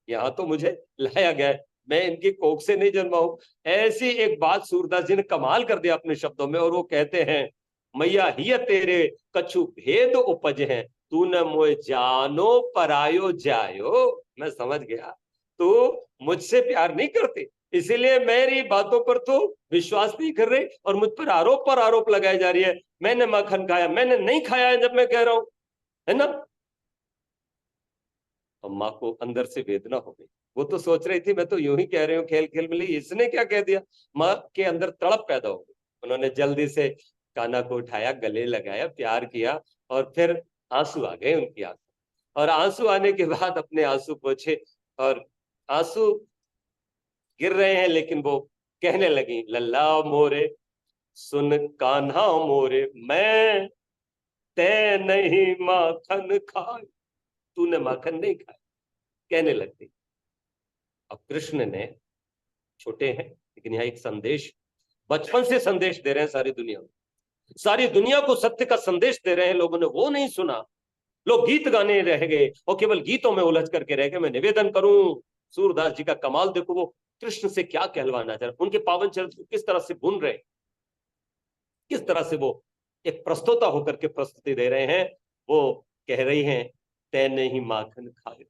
यहाँ तो मुझे लाया गया है, मैं इनकी कोख से नहीं जन्मा हूं। ऐसी एक बात सूरदास जी ने कमाल कर दिया अपने शब्दों में, और वो कहते हैं, मैया ही तेरे कछु भेद उपज है, तू न मोए जानो परायो जायो। मैं समझ गया, तू मुझसे प्यार नहीं करती, इसीलिए मेरी बातों पर तो विश्वास नहीं कर रही, और मुझ पर आरोप लगाई जा रही है। मैंने मक्खन खाया, मैंने नहीं खाया है जब मैं कह रहा हूं, है ना। अम्मा को अंदर से वेदना हो गई, वो तो सोच रही थी मैं तो यूं ही कह रही हूँ खेल खेल में, इसने क्या कह दिया। माँ के अंदर तड़प पैदा हो गई, उन्होंने जल्दी से कान्हा को उठाया, गले लगाया, प्यार किया, और फिर आंसू आ गए उनकी आंखों, और आंसू आने के बाद अपने आंसू पोछे, और आंसू गिर रहे हैं, लेकिन वो कहने लगी, लल्ला मोरे सुन कान्हा मोरे, मैं तै नहीं माखन खाए, तूने माखन नहीं खाया, कहने लगती। अब कृष्ण ने, छोटे हैं लेकिन यहाँ एक संदेश, बचपन से संदेश दे रहे हैं सारी दुनिया में, सारी दुनिया को सत्य का संदेश दे रहे हैं। लोगों ने वो नहीं सुना, लोग गीत गाने रह गए और केवल गीतों में उलझ करके रह गए। मैं निवेदन करूं, सूरदास जी का कमाल देखो, वो कृष्ण से क्या कहलवाना चाह रहे, उनके पावन चरित्र को किस तरह से बुन रहे, किस तरह से वो एक प्रस्तोता होकर के प्रस्तुति दे रहे हैं। वो कह रही हैं, तैने ही माखन खाए।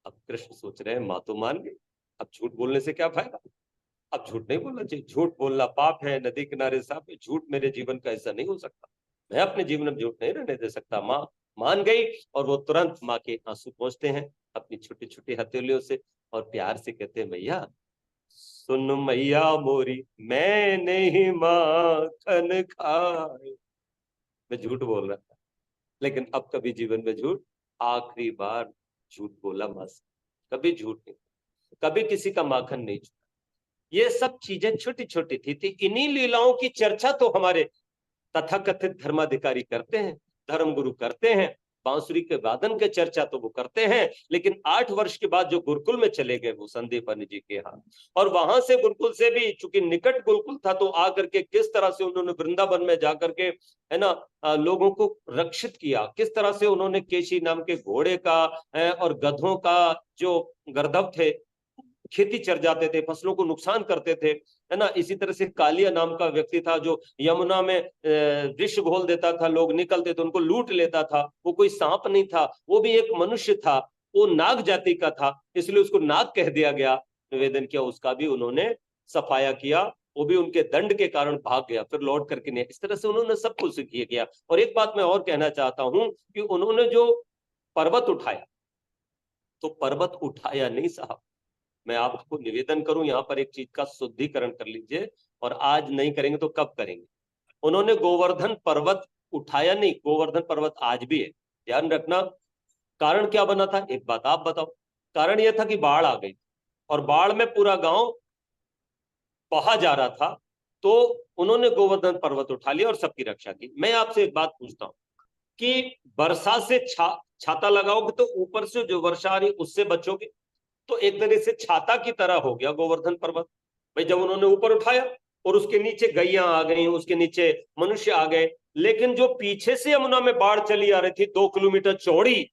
अब कृष्ण सोच रहे हैं माँ तो मान गई, अब झूठ बोलने से क्या फायदा, अब झूठ नहीं बोलना चाहिए, झूठ बोलना पाप है, नदी किनारे साफ है, झूठ मेरे जीवन का ऐसा नहीं हो सकता, मैं अपने जीवन में झूठ नहीं रहने दे सकता। माँ मान गई, और वो तुरंत माँ के आंसू पहुंचते हैं अपनी छोटी छोटी हथेलियों से, और प्यार से कहते हैं, मैया सुन मैया मोरी, मैं नहीं माखन खाए। मैं झूठ बोल रहा था, लेकिन अब कभी जीवन में झूठ, आखिरी बार झूठ बोला माँ से, कभी झूठ नहीं, कभी किसी का माखन नहीं छूटा। ये सब चीजें छोटी छोटी थी इन्हीं लीलाओं की चर्चा तो हमारे तथाकथित धर्माधिकारी करते हैं, धर्मगुरु करते हैं, बांसुरी के वादन के चर्चा तो वो करते हैं। लेकिन 8 वर्ष के बाद जो गुरुकुल में चले गए वो संदीपानी जी के यहाँ, और वहां से गुरुकुल से भी चूंकि निकट गुरुकुल था, तो आकर के किस तरह से उन्होंने वृंदावन में जाकर के, है ना, लोगों को रक्षित किया, किस तरह से उन्होंने केशी नाम के घोड़े का और गधों का जो गर्दभ थे, खेती चर जाते थे, फसलों को नुकसान करते थे, है ना। इसी तरह से कालिया नाम का व्यक्ति था जो यमुना में विष घोल देता था, लोग निकलते थे उनको लूट लेता था। वो कोई सांप नहीं था, वो भी एक मनुष्य था, वो नाग जाति का था, इसलिए उसको नाग कह दिया गया। निवेदन किया उसका भी उन्होंने सफाया किया, वो भी उनके दंड के कारण भाग गया, फिर लौट करके नहीं। इस तरह से उन्होंने सब कुछ किया। और एक बात मैं और कहना चाहता हूं कि उन्होंने जो पर्वत उठाया, तो पर्वत उठाया नहीं साहब। मैं आपको निवेदन करूं, यहां पर एक चीज का शुद्धिकरण कर लीजिए, और आज नहीं करेंगे तो कब करेंगे। उन्होंने गोवर्धन पर्वत उठाया नहीं, गोवर्धन पर्वत आज भी है, ध्यान रखना। कारण क्या बना था, एक बात आप बताओ। कारण यह था कि बाढ़ आ गई, और बाढ़ में पूरा गांव बहा जा रहा था, तो उन्होंने गोवर्धन पर्वत उठा लिया और सबकी रक्षा की। मैं आपसे एक बात पूछता हूं कि वर्षा से छाता लगाओगे तो ऊपर से जो वर्षा आ रही उससे बचोगे, तो एक तरह से छाता की तरह हो गया गोवर्धन पर्वत। भाई जब उन्होंने ऊपर उठाया और उसके नीचे गैया आ गई, उसके नीचे मनुष्य आ गए, लेकिन जो पीछे से यमुना में बाढ़ चली आ रही थी 2 किलोमीटर चौड़ी,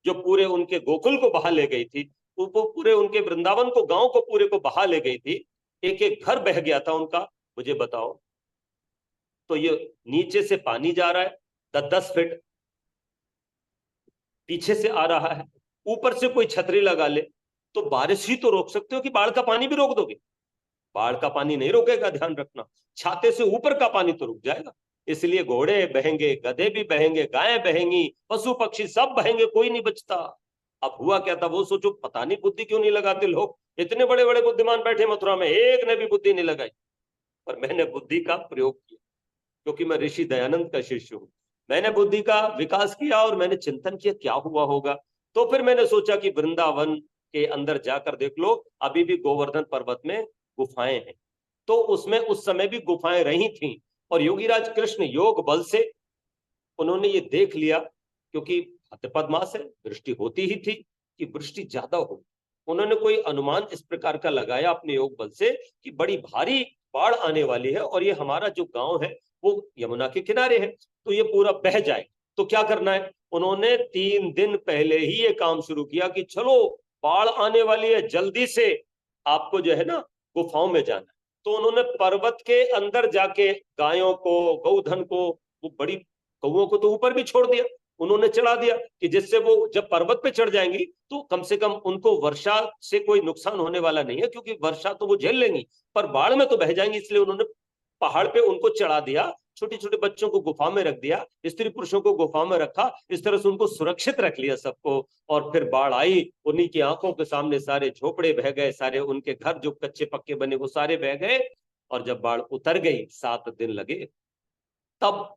जो पूरे उनके गोकुल को बहा ले गई थी, वो पूरे उनके वृंदावन को, गांव को पूरे को बहा ले गई थी, एक एक घर बह गया था उनका। मुझे बताओ, तो ये नीचे से पानी जा रहा है 10-10 फीट, पीछे से आ रहा है, ऊपर से कोई छतरी लगा ले तो बारिश ही तो रोक सकते हो, कि बाढ़ का पानी भी रोक दोगे? बाढ़ का पानी नहीं रोकेगा, ध्यान रखना। छाते से ऊपर का पानी तो रुक जाएगा। इसलिए घोड़े बहेंगे, गधे भी बहेंगे, गायें बहेंगी, पशु पक्षी सब बहेंगे, कोई नहीं बचता। अब हुआ क्या था वो सोचो, पता नहीं बुद्धि क्यों नहीं लगाते लोग। इतने बड़े बड़े बुद्धिमान बैठे मथुरा में, एक ने भी बुद्धि नहीं लगाई। पर मैंने बुद्धि का प्रयोग किया, क्योंकि मैं ऋषि दयानंद का शिष्य हूं। मैंने बुद्धि का विकास किया और मैंने चिंतन किया क्या हुआ होगा। तो फिर मैंने सोचा कि वृंदावन के अंदर जाकर देख लो, अभी भी गोवर्धन पर्वत में गुफाएं हैं। तो उसमें उस समय भी गुफाएं रही थीं, और योगीराज कृष्ण योग बल से उन्होंने ये देख लिया, क्योंकि भाद्रपद मास है, वृष्टि होती ही थी, कि वृष्टि ज्यादा हो। उन्होंने कोई अनुमान इस प्रकार का लगाया अपने योग बल से कि बड़ी भारी बाढ़ आने वाली है, और ये हमारा जो गांव है वो यमुना के किनारे है, तो ये पूरा बह जाए। तो क्या करना है, उन्होंने 3 दिन पहले ही ये काम शुरू किया कि चलो बाढ़ आने वाली है, जल्दी से आपको जो है ना गुफाओं में जाना है। तो उन्होंने पर्वत के अंदर जाके गायों को, गौधन को, वो बड़ी कौओं को तो ऊपर भी छोड़ दिया, उन्होंने चढ़ा दिया, कि जिससे वो जब पर्वत पे चढ़ जाएंगी तो कम से कम उनको वर्षा से कोई नुकसान होने वाला नहीं है, क्योंकि वर्षा तो वो झेल लेंगी, पर बाढ़ में तो बह जाएंगी। इसलिए उन्होंने पहाड़ पे उनको चढ़ा दिया, छोटे छोटे बच्चों को गुफा में रख दिया, स्त्री पुरुषों को गुफा में रखा, इस तरह से उनको सुरक्षित रख लिया सबको। और फिर बाढ़ आई, उन्हीं की आंखों के सामने सारे झोपड़े बह गए, सारे उनके घर जो कच्चे पक्के बने वो सारे बह गए। और जब बाढ़ उतर गई, 7 दिन लगे, तब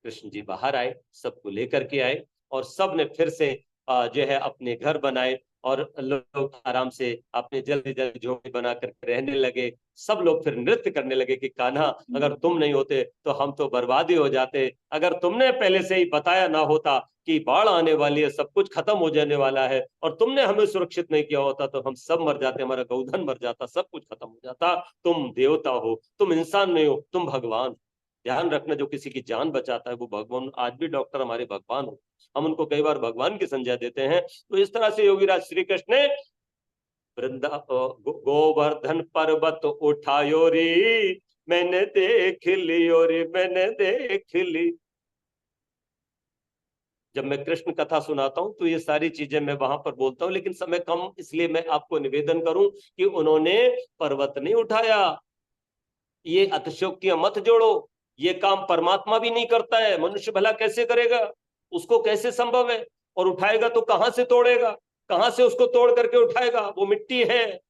कृष्ण जी बाहर आए, सबको लेकर के आए, और सब ने फिर से जो है अपने घर बनाए, और लोग आराम से अपने जल्दी जल्दी झोपड़ी बनाकर रहने लगे। सब लोग फिर नृत्य करने लगे कि कान्हा, अगर तुम नहीं होते तो हम तो बर्बाद ही हो जाते, अगर तुमने पहले से ही बताया ना होता कि बाढ़ आने वाली है, सब कुछ खत्म हो जाने वाला है, और तुमने हमें सुरक्षित नहीं किया होता, तो हम सब मर जाते, हमारा गौधन मर जाता, सब कुछ खत्म हो जाता। तुम देवता हो, तुम इंसान नहीं हो, तुम भगवान। ध्यान रखना, जो किसी की जान बचाता है वो भगवान। आज भी डॉक्टर हमारे भगवान हो, हम उनको कई बार भगवान की संज्ञा देते हैं। तो इस तरह से योगीराज श्री कृष्ण ने गोवर्धन पर्वत उठायो रे, मैंने देख लियो रे, मैंने देख ली। जब मैं कृष्ण कथा सुनाता हूं तो ये सारी चीजें मैं वहां पर बोलता हूं, लेकिन समय कम, इसलिए मैं आपको निवेदन करूं कि उन्होंने पर्वत नहीं उठाया। ये अतिशयोक्तियां मत जोड़ो, ये काम परमात्मा भी नहीं करता है, मनुष्य भला कैसे करेगा, उसको कैसे संभव है? और उठाएगा तो कहां से तोड़ेगा, कहां से उसको तोड़ करके उठाएगा, वो मिट्टी है।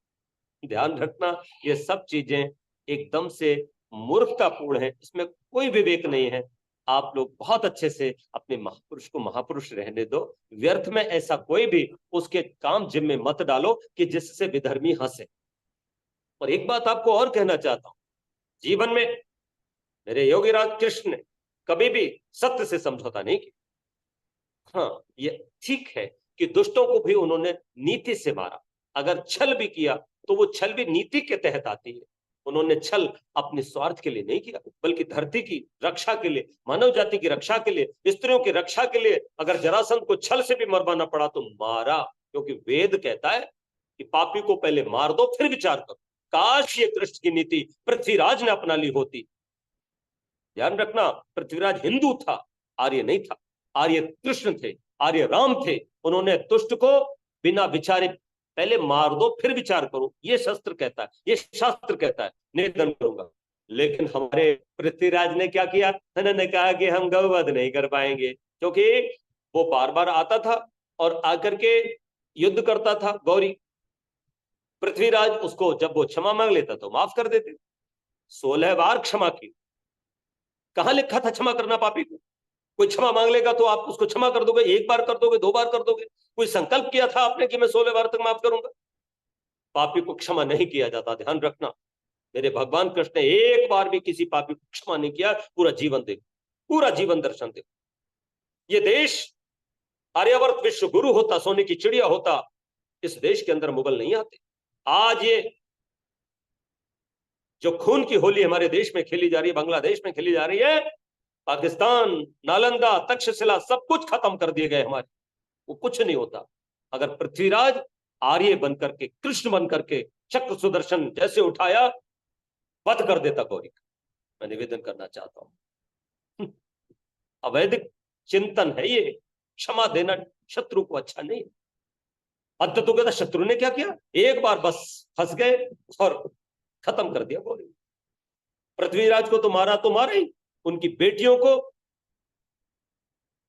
ध्यान रखना, ये सब चीजें एकदम से मूर्खतापूर्ण है, इसमें कोई विवेक नहीं है। आप लोग बहुत अच्छे से अपने महापुरुष को महापुरुष रहने दो, व्यर्थ में ऐसा कोई भी उसके काम जिम्मे मत डालो कि जिससे विधर्मी हंसे। और एक बात आपको और कहना चाहता हूं, जीवन में मेरे योगीराज कृष्ण ने कभी भी सत्य से समझौता नहीं किया। हाँ, ये ठीक है कि दुष्टों को भी उन्होंने नीति से मारा, अगर छल भी किया तो वो छल भी नीति के तहत आती है। उन्होंने छल अपने स्वार्थ के लिए नहीं किया, बल्कि धरती की रक्षा के लिए, मानव जाति की रक्षा के लिए, स्त्रियों की रक्षा के लिए। अगर जरासंध को छल से भी मरवाना पड़ा तो मारा, क्योंकि वेद कहता है कि पापी को पहले मार दो फिर विचार करो। काश ये कृष्ण की नीति पृथ्वीराज ने अपना ली होती। ध्यान रखना, पृथ्वीराज हिंदू था, आर्य नहीं था। आर्य कृष्ण थे, आर्य राम थे। उन्होंने दुष्ट को बिना विचारे पहले मार दो फिर विचार करो, ये शस्त्र कहता है, ये शास्त्र कहता है, निवेदन करूंगा। लेकिन हमारे पृथ्वीराज ने क्या किया, उन्होंने कहा कि हम गौवध नहीं कर पाएंगे, क्योंकि वो बार बार आता था और आकर के युद्ध करता था गौरी। पृथ्वीराज उसको जब वो क्षमा मांग लेता तो माफ कर देते। 16 बार क्षमा की। कहां लिखा था क्षमा करना पापी को? कोई क्षमा मांग लेगा तो आप उसको क्षमा कर दोगे? एक बार कर दोगे, 2 बार कर दोगे? कोई संकल्प किया था आपने कि मैं 16 बार तक माफ करूंगा? पापी को क्षमा नहीं किया जाता, ध्यान रखना। मेरे भगवान कृष्ण ने एक बार भी किसी पापी को क्षमा नहीं किया। पूरा जीवन देखो, पूरा जीवन दर्शन देखो। ये देश आर्यावर्त विश्व गुरु होता, सोने की चिड़िया होता, इस देश के अंदर मुगल नहीं आते। आज ये जो खून की होली हमारे देश में खेली जा रही है, बांग्लादेश में खेली जा रही है, पाकिस्तान, नालंदा, तक्षशिला सब कुछ खत्म कर दिए गए हमारे। वो कुछ नहीं होता अगर पृथ्वीराज आर्य बनकर के, कृष्ण बनकर के चक्र सुदर्शन जैसे उठाया, वध कर देता गौरी का। मैं निवेदन करना चाहता हूं, अवैधिक चिंतन है ये। क्षमा देना शत्रु को अच्छा नहीं। अंत तो कहता शत्रु ने क्या किया, एक बार बस फंस गए और खत्म कर दिया गौरी। पृथ्वीराज को तो मारा ही, उनकी बेटियों को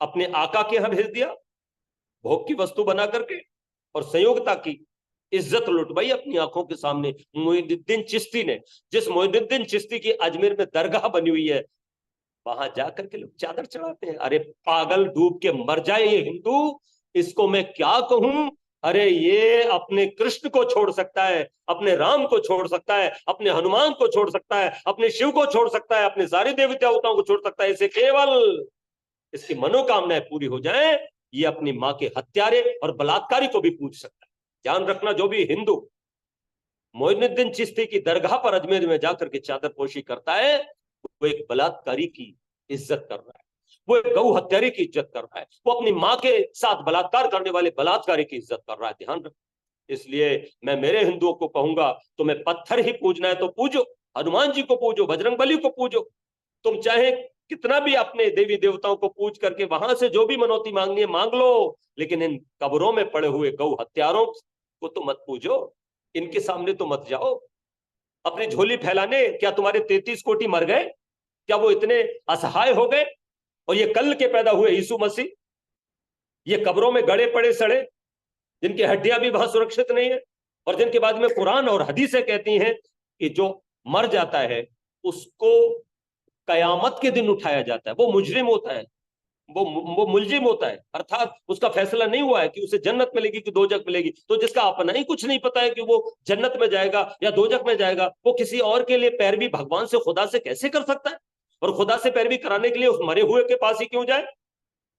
अपने आका के यहां भेज दिया भोग की वस्तु बना करके, और संयोगता की इज्जत लुटवाई अपनी आंखों के सामने। मोइनुद्दीन चिश्ती ने, जिस मोइनुद्दीन चिश्ती की अजमेर में दरगाह बनी हुई है, वहां जाकर के लोग चादर चढ़ाते हैं। अरे पागल, डूब के मर जाए ये हिंदू, इसको मैं क्या कहूं। अरे ये अपने कृष्ण को छोड़ सकता है, अपने राम को छोड़ सकता है, अपने हनुमान को छोड़ सकता है, अपने शिव को छोड़ सकता है, अपने सारे देवी देवताओं को छोड़ सकता है। इसे केवल इसकी मनोकामनाएं पूरी हो जाए, ये अपनी मां के हत्यारे और बलात्कारी को भी पूज सकता है। ध्यान रखना, जो भी हिंदू मोइनुद्दीन चिश्ती की दरगाह पर अजमेर में जाकर के चादर पोशी करता है, वो एक बलात्कारी की इज्जत कर रहा है, वो एक गौ हत्यारे की इज्जत कर रहा है, वो अपनी मां के साथ बलात्कार करने वाले बलात्कारी की इज्जत कर रहा है। ध्यान रख। इसलिए मैं मेरे हिंदुओं को कहूंगा, तुम्हें पत्थर ही पूजना है तो पूजो, हनुमान जी को पूजो, बजरंग बली को पूजो। तुम चाहे कितना भी अपने देवी देवताओं को पूज करके वहां से जो भी मनौती मांगनी है मांग लो, लेकिन इन कब्रों में पड़े हुए गौ हत्यारों को तो मत पूजो, इनके सामने तो मत जाओ अपनी झोली फैलाने। क्या तुम्हारे 33 कोटि मर गए? क्या वो इतने असहाय हो गए? और ये कल के पैदा हुए यीशु मसीह, ये कब्रों में गड़े पड़े सड़े, जिनकी हड्डियां भी वहां सुरक्षित नहीं है, और जिनके बाद में कुरान और हदीसें कहती हैं कि जो मर जाता है उसको कयामत के दिन उठाया जाता है, वो मुजरिम होता है, वो मुलजिम होता है, अर्थात उसका फैसला नहीं हुआ है कि उसे जन्नत मिलेगी कि दोजख मिलेगी। तो जिसका अपना ही कुछ नहीं पता है कि वो जन्नत में जाएगा या दोजख में जाएगा, वो किसी और के लिए पैरवी भगवान से, खुदा से कैसे कर सकता है? और खुदा से पैरवी कराने के लिए उस मरे हुए के पास ही क्यों जाए?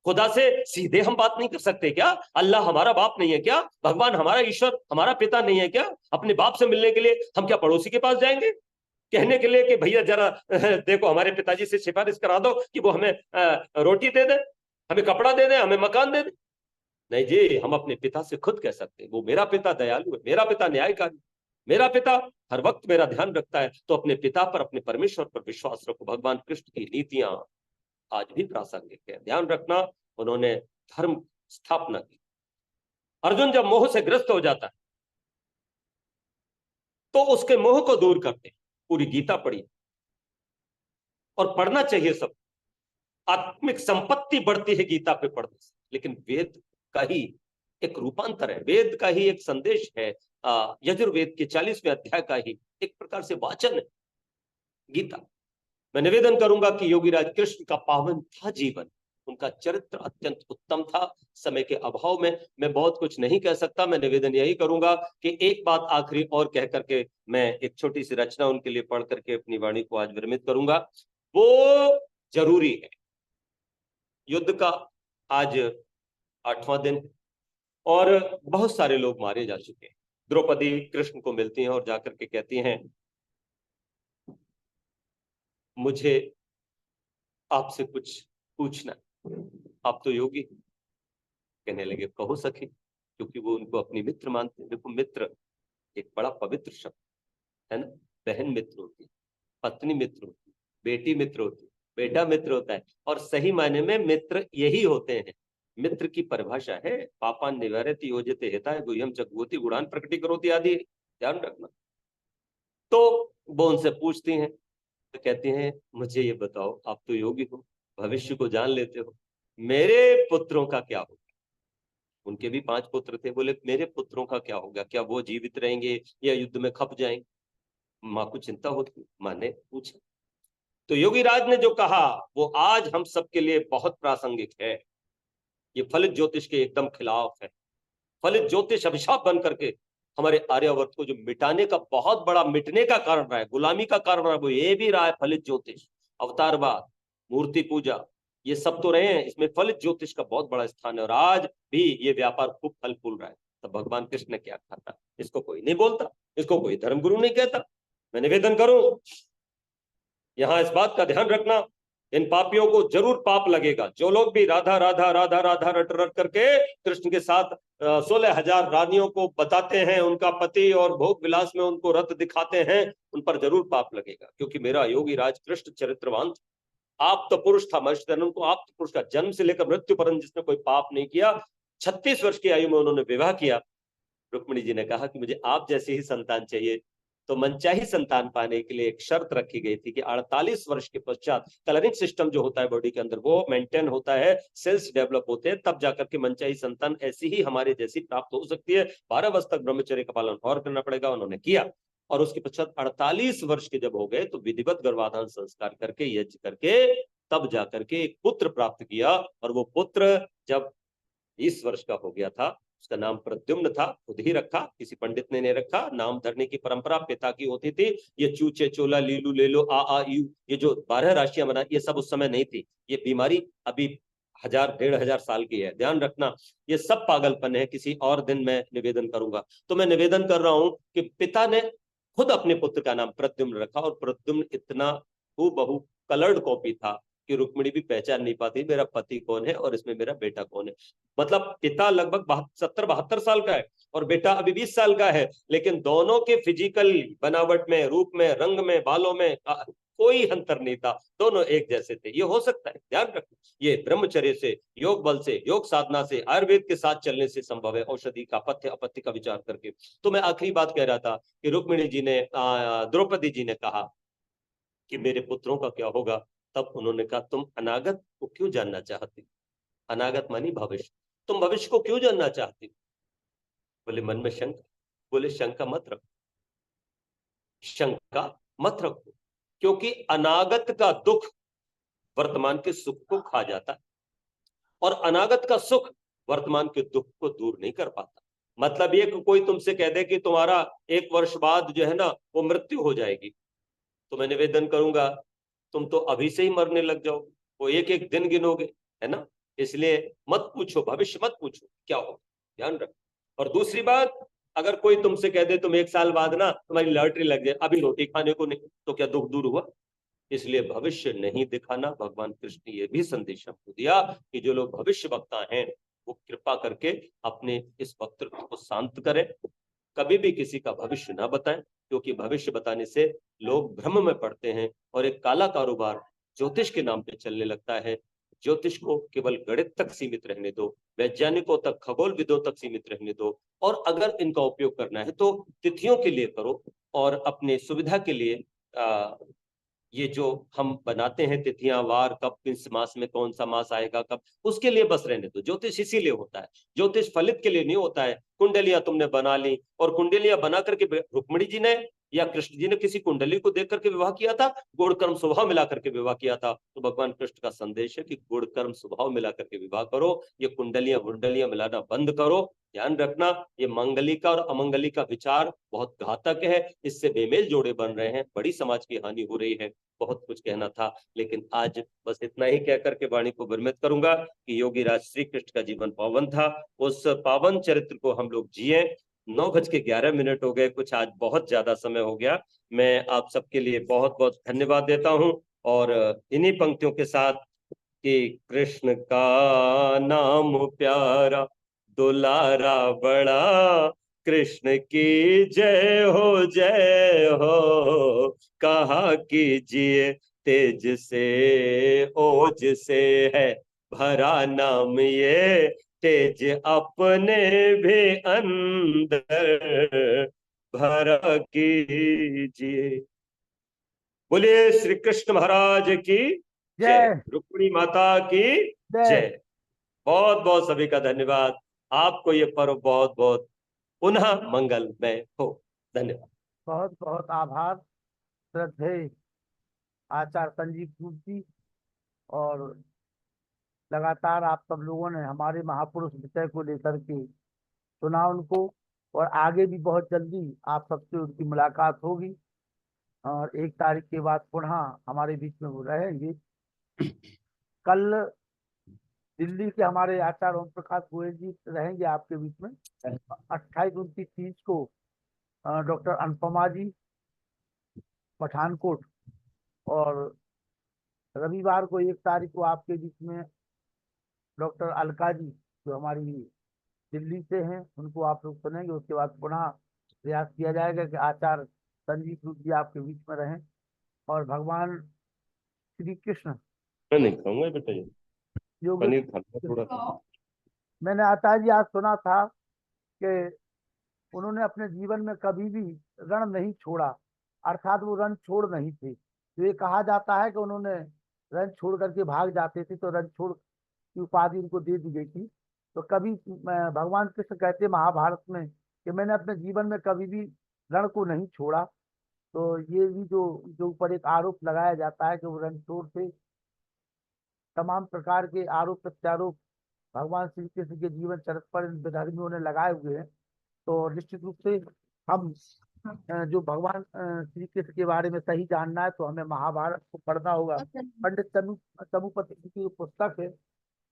खुदा से सीधे हम बात नहीं कर सकते क्या? अल्लाह हमारा बाप नहीं है क्या? भगवान हमारा ईश्वर, हमारा पिता नहीं है क्या? अपने बाप से मिलने के लिए हम क्या पड़ोसी के पास जाएंगे कहने के लिए कि भैया जरा देखो हमारे पिताजी से सिफारिश करा दो कि वो हमें रोटी दे दे, हमें कपड़ा दे दे, हमें मकान दे दे? नहीं जी, हम अपने पिता से खुद कह सकते हैं, वो मेरा पिता दयालु है, मेरा पिता न्यायकारी, मेरा पिता हर वक्त मेरा ध्यान रखता है। तो अपने पिता पर, अपने परमेश्वर पर विश्वास रखो। भगवान कृष्ण की नीतियां आज भी प्रासंगिक है। ध्यान रखना, उन्होंने धर्म स्थापना की। अर्जुन जब मोह से ग्रस्त हो जाता है तो उसके मोह को दूर करते पूरी गीता पढ़ी, और पढ़ना चाहिए सब। आत्मिक संपत्ति बढ़ती है गीता पे पढ़ने से। लेकिन वेद का ही एक रूपांतर है, वेद का ही एक संदेश है, यजुर्वेद के 40वें अध्याय का ही एक प्रकार से वाचन है गीता। मैं निवेदन करूंगा कि योगीराज कृष्ण का पावन था जीवन, उनका चरित्र अत्यंत उत्तम था। समय के अभाव में मैं बहुत कुछ नहीं कह सकता। मैं निवेदन यही करूंगा कि एक बात आखिरी और कह करके मैं एक छोटी सी रचना उनके लिए पढ़ करके अपनी वाणी को आज विरमित करूंगा। वो जरूरी है। युद्ध का आज 8वां दिन, और बहुत सारे लोग मारे जा चुके हैं। द्रौपदी कृष्ण को मिलती हैं और जाकर के कहती हैं, मुझे आपसे कुछ पूछना। आप तो योगी। कहने लगे, कहो सखी, क्योंकि वो उनको अपनी मित्र मानते हैं। देखो, मित्र एक बड़ा पवित्र शब्द है ना। बहन मित्र होती है, पत्नी मित्र होती है, बेटी मित्र होती है, बेटा मित्र होता है, और सही मायने में मित्र यही होते हैं मित्र की परिभाषा है, पापान निवारयति योजयते हिताय गुह्यम च गुह्यति गुणान प्रकटीकरोति आदि, ध्यान रखना। तो वो उनसे पूछती हैं, तो कहती हैं मुझे ये बताओ, आप तो योगी हो, भविष्य को जान लेते हो, मेरे पुत्रों का क्या होगा? उनके भी 5 पुत्र थे, बोले मेरे पुत्रों का क्या होगा, क्या वो जीवित रहेंगे या युद्ध में खप जाएंगे? माँ को चिंता होती, माँ ने पूछा। तो योगी राज ने जो कहा वो आज हम सबके लिए बहुत प्रासंगिक है। ये फलित ज्योतिष के एकदम खिलाफ है। फलित ज्योतिष अभिशाप बन करके हमारे आर्यावर्त को जो मिटाने का, बहुत बड़ा मिटने का कारण रहा है, गुलामी का कारण रहा है, वो ये भी रहा है फलित ज्योतिष। अवतारवाद, मूर्ति पूजा, ये सब तो रहे हैं, इसमें फलित ज्योतिष का बहुत बड़ा स्थान है, और आज भी ये व्यापार खूब फल फूल रहा है। तो भगवान कृष्ण ने क्या कहा था, इसको कोई नहीं बोलता, इसको कोई धर्मगुरु नहीं कहता। मैं निवेदन करूं, यहां इस बात का ध्यान रखना, इन पापियों को जरूर पाप लगेगा। जो लोग भी राधा राधा राधा राधा रट रट करके कृष्ण के साथ 16,000 रानियों को बताते हैं उनका पति, और भोग विलास में उनको रथ दिखाते हैं, उन पर जरूर पाप लगेगा। क्योंकि मेरा योगी राज कृष्ण चरित्रवान, आप तो पुरुष था, मनुष्य को आप तो पुरुष का, जन्म से लेकर मृत्यु पर्यंत जिसने कोई पाप नहीं किया। 36 वर्ष की आयु में उन्होंने विवाह किया। रुक्मिणी जी ने कहा कि मुझे आप जैसे ही संतान चाहिए। तो मनचाही संतान पाने के लिए एक शर्त रखी गई थी कि 48 वर्ष के पश्चात कलरिंग सिस्टम जो होता है बॉडी के अंदर वो मेंटेन होता है, सेल्स डेवलप होते हैं, तब जाकर के मनचाही संतान ऐसी ही हमारे जैसी प्राप्त हो सकती है। 12 वर्ष तक ब्रह्मचर्य का पालन और करना पड़ेगा, उन्होंने किया। और उसके पश्चात 48 वर्ष के जब हो गए तो विधिवत गर्भाधान संस्कार करके, यज्ञ करके, तब जाकर के एक पुत्र प्राप्त किया। और वो पुत्र जब 20 वर्ष का हो गया था, उसका नाम प्रद्युम्न था, खुद ही रखा, किसी पंडित ने नहीं रखा। नाम धरने की परंपरा पिता की होती थी। ये चूचे चोला लीलू लेलो आ यू, ये जो 12 राशियां बना, ये सब उस समय नहीं थी। ये बीमारी अभी 1000-1500 साल की है, ध्यान रखना। ये सब पागलपन है, किसी और दिन मैं निवेदन करूंगा। तो मैं निवेदन कर रहा हूं कि पिता ने खुद अपने पुत्र का नाम प्रद्युम्न रखा, और प्रद्युम्न इतना हूबहू कलर्ड कॉपी था कि रुक्मिणी भी पहचान नहीं पाती मेरा पति कौन है और इसमें मेरा बेटा कौन है। मतलब पिता लगभग 70-72 साल का है और बेटा अभी 20 साल का है, लेकिन दोनों के फिजिकल बनावट में, रूप में, रंग में, बालों में कोई अंतर नहीं था, दोनों एक जैसे थे। ये हो सकता है, ध्यान रखना, ये ब्रह्मचर्य से, योग बल से, योग साधना से, आयुर्वेद के साथ चलने से संभव है, औषधि का पथ्य अपत्य का विचार करके। तो मैं आखिरी बात कह रहा था कि रुक्मिणी जी ने, द्रौपदी जी ने कहा कि मेरे पुत्रों का क्या होगा, तब उन्होंने कहा तुम अनागत को क्यों जानना चाहती? अनागत मानी भविष्य, तुम भविष्य को क्यों जानना चाहती? बोले मन में शंका। बोले शंका मत रखो, शंका मत रखो, क्योंकि अनागत का दुख वर्तमान के सुख को खा जाता है, और अनागत का सुख वर्तमान के दुख को दूर नहीं कर पाता। मतलब ये कि कोई तुमसे कह दे कि तुम्हारा 1 वर्ष बाद जो है ना वो मृत्यु हो जाएगी, तो मैं निवेदन करूंगा तुम तो अभी से ही मरने लग जाओगे, वो एक एक दिन गिनोगे, है ना। इसलिए मत पूछो, भविष्य मत पूछो क्या होगा, ध्यान रखो। और दूसरी बात, अगर कोई तुमसे कह दे तुम 1 साल बाद ना तुम्हारी लॉटरी लग जाए, अभी रोटी खाने को नहीं, तो क्या दुख दूर हुआ? इसलिए भविष्य नहीं दिखाना। भगवान कृष्ण ने यह भी संदेश हमको दिया कि जो लोग भविष्य वक्ता हैं वो कृपा करके अपने इस वक्तृत्व को शांत करें, कभी भी किसी का भविष्य ना बताएं, क्योंकि भविष्य बताने से लोग भ्रम में पड़ते हैं और एक काला कारोबार ज्योतिष के नाम पे चलने लगता है। ज्योतिष को केवल गणित तक सीमित रहने दो, वैज्ञानिकों तक, खगोल विदों तक सीमित रहने दो, और अगर इनका उपयोग करना है तो तिथियों के लिए करो, और अपने सुविधा के लिए ये जो हम बनाते हैं तिथियां, वार, कब किस मास में कौन सा मास आएगा कब, उसके लिए बस रहने दो। ज्योतिष इसीलिए होता है, ज्योतिष फलित के लिए नहीं होता है। कुंडलियां तुमने बना ली, और कुंडलियां बना करके रुक्मिणी जी ने या कृष्ण जी ने किसी कुंडली को देख करके विवाह किया था? गुण कर्म स्वभाव मिला करके विवाह किया था। तो भगवान कृष्ण का संदेश है कि गुण कर्म स्वभाव मिला करके विवाह करो, ये कुंडलियां वुंडलियां मिलाना बंद करो। ध्यान रखना, ये मांगलिक का और अमंगलिक का विचार बहुत घातक है, इससे बेमेल जोड़े बन रहे हैं, बड़ी समाज की हानि हो रही है। बहुत कुछ कहना था, लेकिन आज बस इतना ही कहकर के वाणी को विरमित करूंगा कि योगी राज श्री कृष्ण का जीवन पावन था, उस पावन चरित्र को हम लोग जिए। 9:11 हो गए, कुछ आज बहुत ज्यादा समय हो गया। मैं आप सबके लिए बहुत बहुत धन्यवाद देता हूं, और इन्हीं पंक्तियों के साथ कि कृष्ण का नाम प्यारा, दुलारा बड़ा, कृष्ण की जय हो जय हो, कहा कीजिए तेज से ओज से है भरा नाम ये तेज अपने भी अंदर भरा कीजिए। बोलिए श्री कृष्ण महाराज की जय, जय रुक्मिणी माता की जय। जय। बहुत बहुत सभी का धन्यवाद। आपको ये पर्व बहुत बहुत पुनः मंगलमय हो। धन्यवाद। बहुत बहुत आभार श्रद्धेय आचार्य संजीव सूद जी। और लगातार आप सब लोगों ने हमारे महापुरुष विषय को लेकर के सुना उनको, और आगे भी बहुत जल्दी आप सबसे उनकी मुलाकात होगी, और 1 तारीख के बाद पुनः हमारे बीच में वो रहेंगे। कल दिल्ली के हमारे आचार्य ओम प्रकाश गोयल जी रहेंगे आपके बीच में। 28, 29, 30 को डॉक्टर अनुपमा जी पठानकोट, और रविवार को 1 तारीख को आपके बीच में डॉक्टर अलका जी जो हमारी दिल्ली से हैं, उनको आप लोग सुनेंगे। उसके बाद पुनः प्रयास किया जाएगा कि आचार्य संजीव सूद जी आपके बीच में रहें। और भगवान श्री कृष्ण मैं नहीं खाऊंगा बेटा, ये योग, पनीर खाना थोड़ा सा। मैंने आचार्य जी आज सुना था कि उन्होंने अपने जीवन में कभी भी रण नहीं छोड़ा, अर्थात वो रण छोड़ नहीं थे। तो ये कहा जाता है कि उन्होंने रण छोड़ करके भाग जाते थे तो रण छोड़ की उपाधि उनको दे दी गई थी। तो कभी भगवान कृष्ण कहते महाभारत में कि मैंने अपने जीवन में कभी भी रण को नहीं छोड़ा। तो ये भी जो जो ऊपर एक आरोप लगाया जाता है कि वो रण छोड़ थे, तमाम प्रकार के आरोप प्रत्यारोप भगवान श्री कृष्ण के जीवन चरित्र पर इन विधर्मियों ने लगाए हुए हैं। तो निश्चित रूप से हम जो भगवान श्री कृष्ण के बारे में सही जानना है तो हमें महाभारत को पढ़ना होगा। पंडित तमुपति जी की जो पुस्तक है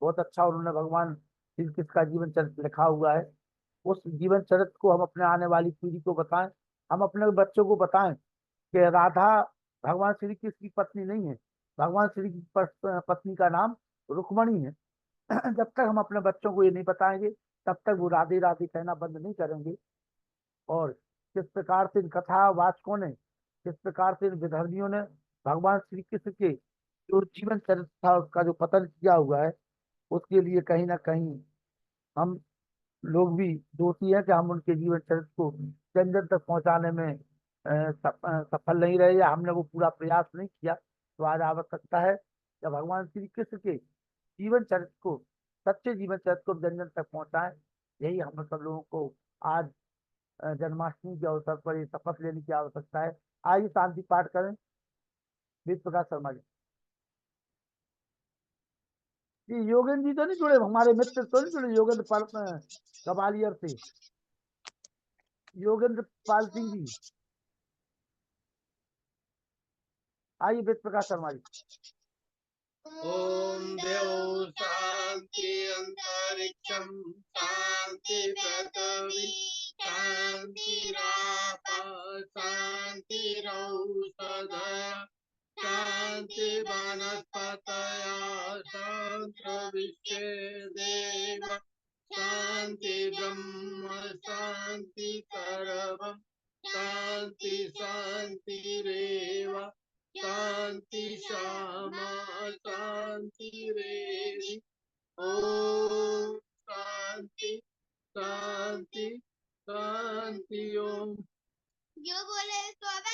बहुत अच्छा, उन्होंने भगवान श्री कृष्ण का जीवन चरित्र लिखा हुआ है। उस जीवन चरित्र को हम अपने आने वाली पीढ़ी को बताएं, हम अपने बच्चों को बताएं कि राधा भगवान श्री कृष्ण की पत्नी नहीं है, भगवान श्री की पत्नी का नाम रुक्मणी है। जब तक हम अपने बच्चों को ये नहीं बताएंगे तब तक वो राधे राधे कहना बंद नहीं करेंगे। और किस प्रकार से इन कथा वाचकों ने, किस प्रकार से इन विधर्मियों ने भगवान श्री कृष्ण के जो जीवन चरित्र था उसका जो पतन किया हुआ है, उसके लिए कहीं ना कहीं हम लोग भी दोषी हैं कि हम उनके जीवन चरित्र को जन जन तक पहुंचाने में सफल नहीं रहे, या हमने वो पूरा प्रयास नहीं किया। तो आज आवश्यकता है कि भगवान श्री कृष्ण के जीवन चरित्र को, सच्चे जीवन चरित्र को जन जन तक पहुंचाएं। यही हम सब लोगों को आज जन्माष्टमी के अवसर पर ये शपथ लेने की आवश्यकता है। आइए शांति पाठ करें। वेद प्रकाश शर्मा जी। ये योगेंद्र जी तो नहीं जुड़े, हमारे मित्र तो नहीं जुड़े, योगेंद्र ग्वालियर से योगेंद्र पाल सिंह जी। आइए वेद प्रकाश शर्मा जी। ओम देव शांति अंतरिक्षम शांति पृथ्वी शांति शांति रौषध शांति वनस्पतया शांति विश्वे देव शांति ब्रह्म शांति सर्वं शांति शांतिरेव शांति श्यामा शांति रेवि। ओम शांति शांति शांति। ओम जो बोले तो अब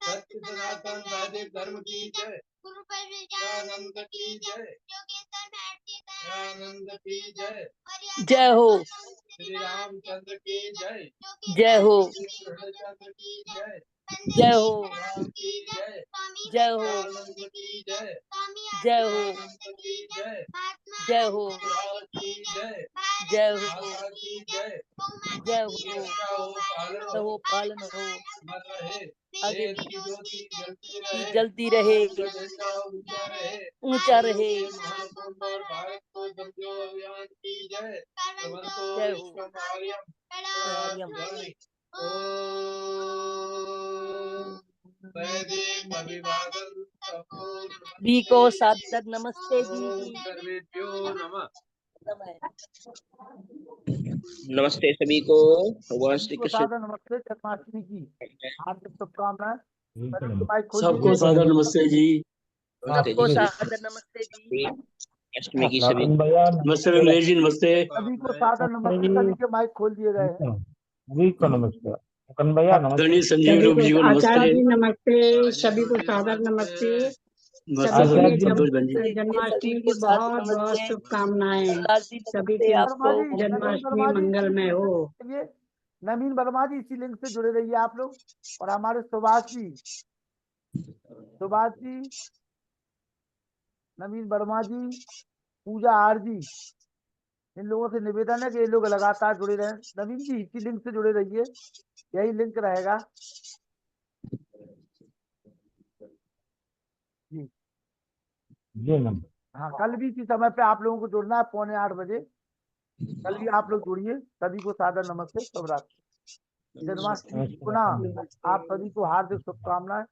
सत्य सनातन वैदिक धर्म की जय, गुरु प्रज्ञानंद की जय, योगेश्वर भारती आनंद की जय, जय हो, श्री रामचंद्र की जय, जय हो, कृष्णचंद्र की जय, जय हो, राम की जय, जय हो, आनंद की जय, जय हो, आनंद की जय, जय हो, राम की जय, जय हो, माता की जय, जय हो, इसका हो पालन हो पालन हो, मर रहे, आगे देश की ज्योति जलती रहे, जलती रहे, झंडा ऊंचा रहे, ऊंचा रहे। महाकुंभ और भारत को समझो अभियान की जय, जय हो, विश्वमार्यम ओम वैदिक अभिवादन भी को सादर नमस्ते जी। सर्वेभ्यो नमः। नमस्ते सभी को, भगवान श्री कृष्ण नमस्ते। जन्माष्टमी की हार्दिक शुभकामनाएं। माइक खोल सबको दीजिए। सादर नमस्ते जी। सबको सादर नमस्ते जी। अष्टमी की सभी नमस्ते विमलेश जी, नमस्ते। सभी को सादर नमस्ते। सभी के माइक खोल दिए गए हैं। सभी को नमस्ते। भैया आदरणीय संजीव सभी रूप जी को को आचार्य नमस्ते। जी नमस्ते, सभी को सादर नमस्ते। नमस्ते सभी आचार्य के जी, संतोष बहन जी। जन्माष्टमी सभी की को सादर बहुत बहुत नमस्ते। शुभकामनाएं। प्रहलाद जी सभी नमस्ते की वर्मा आपको। जी, नवीन जन्माष्टमी वर्मा जी, मंगलमय हो। ये नवीन वर्मा जी इसी लिंक से जुड़े रहिए आप लोग। और हमारे सुभाष जी, नवीन वर्मा जी, पूजा आर जी, इन लोगों से निवेदन है कि ये लोग लगातार जुड़े रहें। नवीन जी इसी लिंक से जुड़े रहिए, यही लिंक रहेगा जी। जी मैम। हाँ, कल भी इसी समय पे आप लोगों को जुड़ना है 7:45 कल भी आप लोग जुड़िए। सभी को सादर नमस्ते, शुभ रात्रि। जन्माष्टमी की पुनः आप सभी को हार्दिक शुभकामनाएं।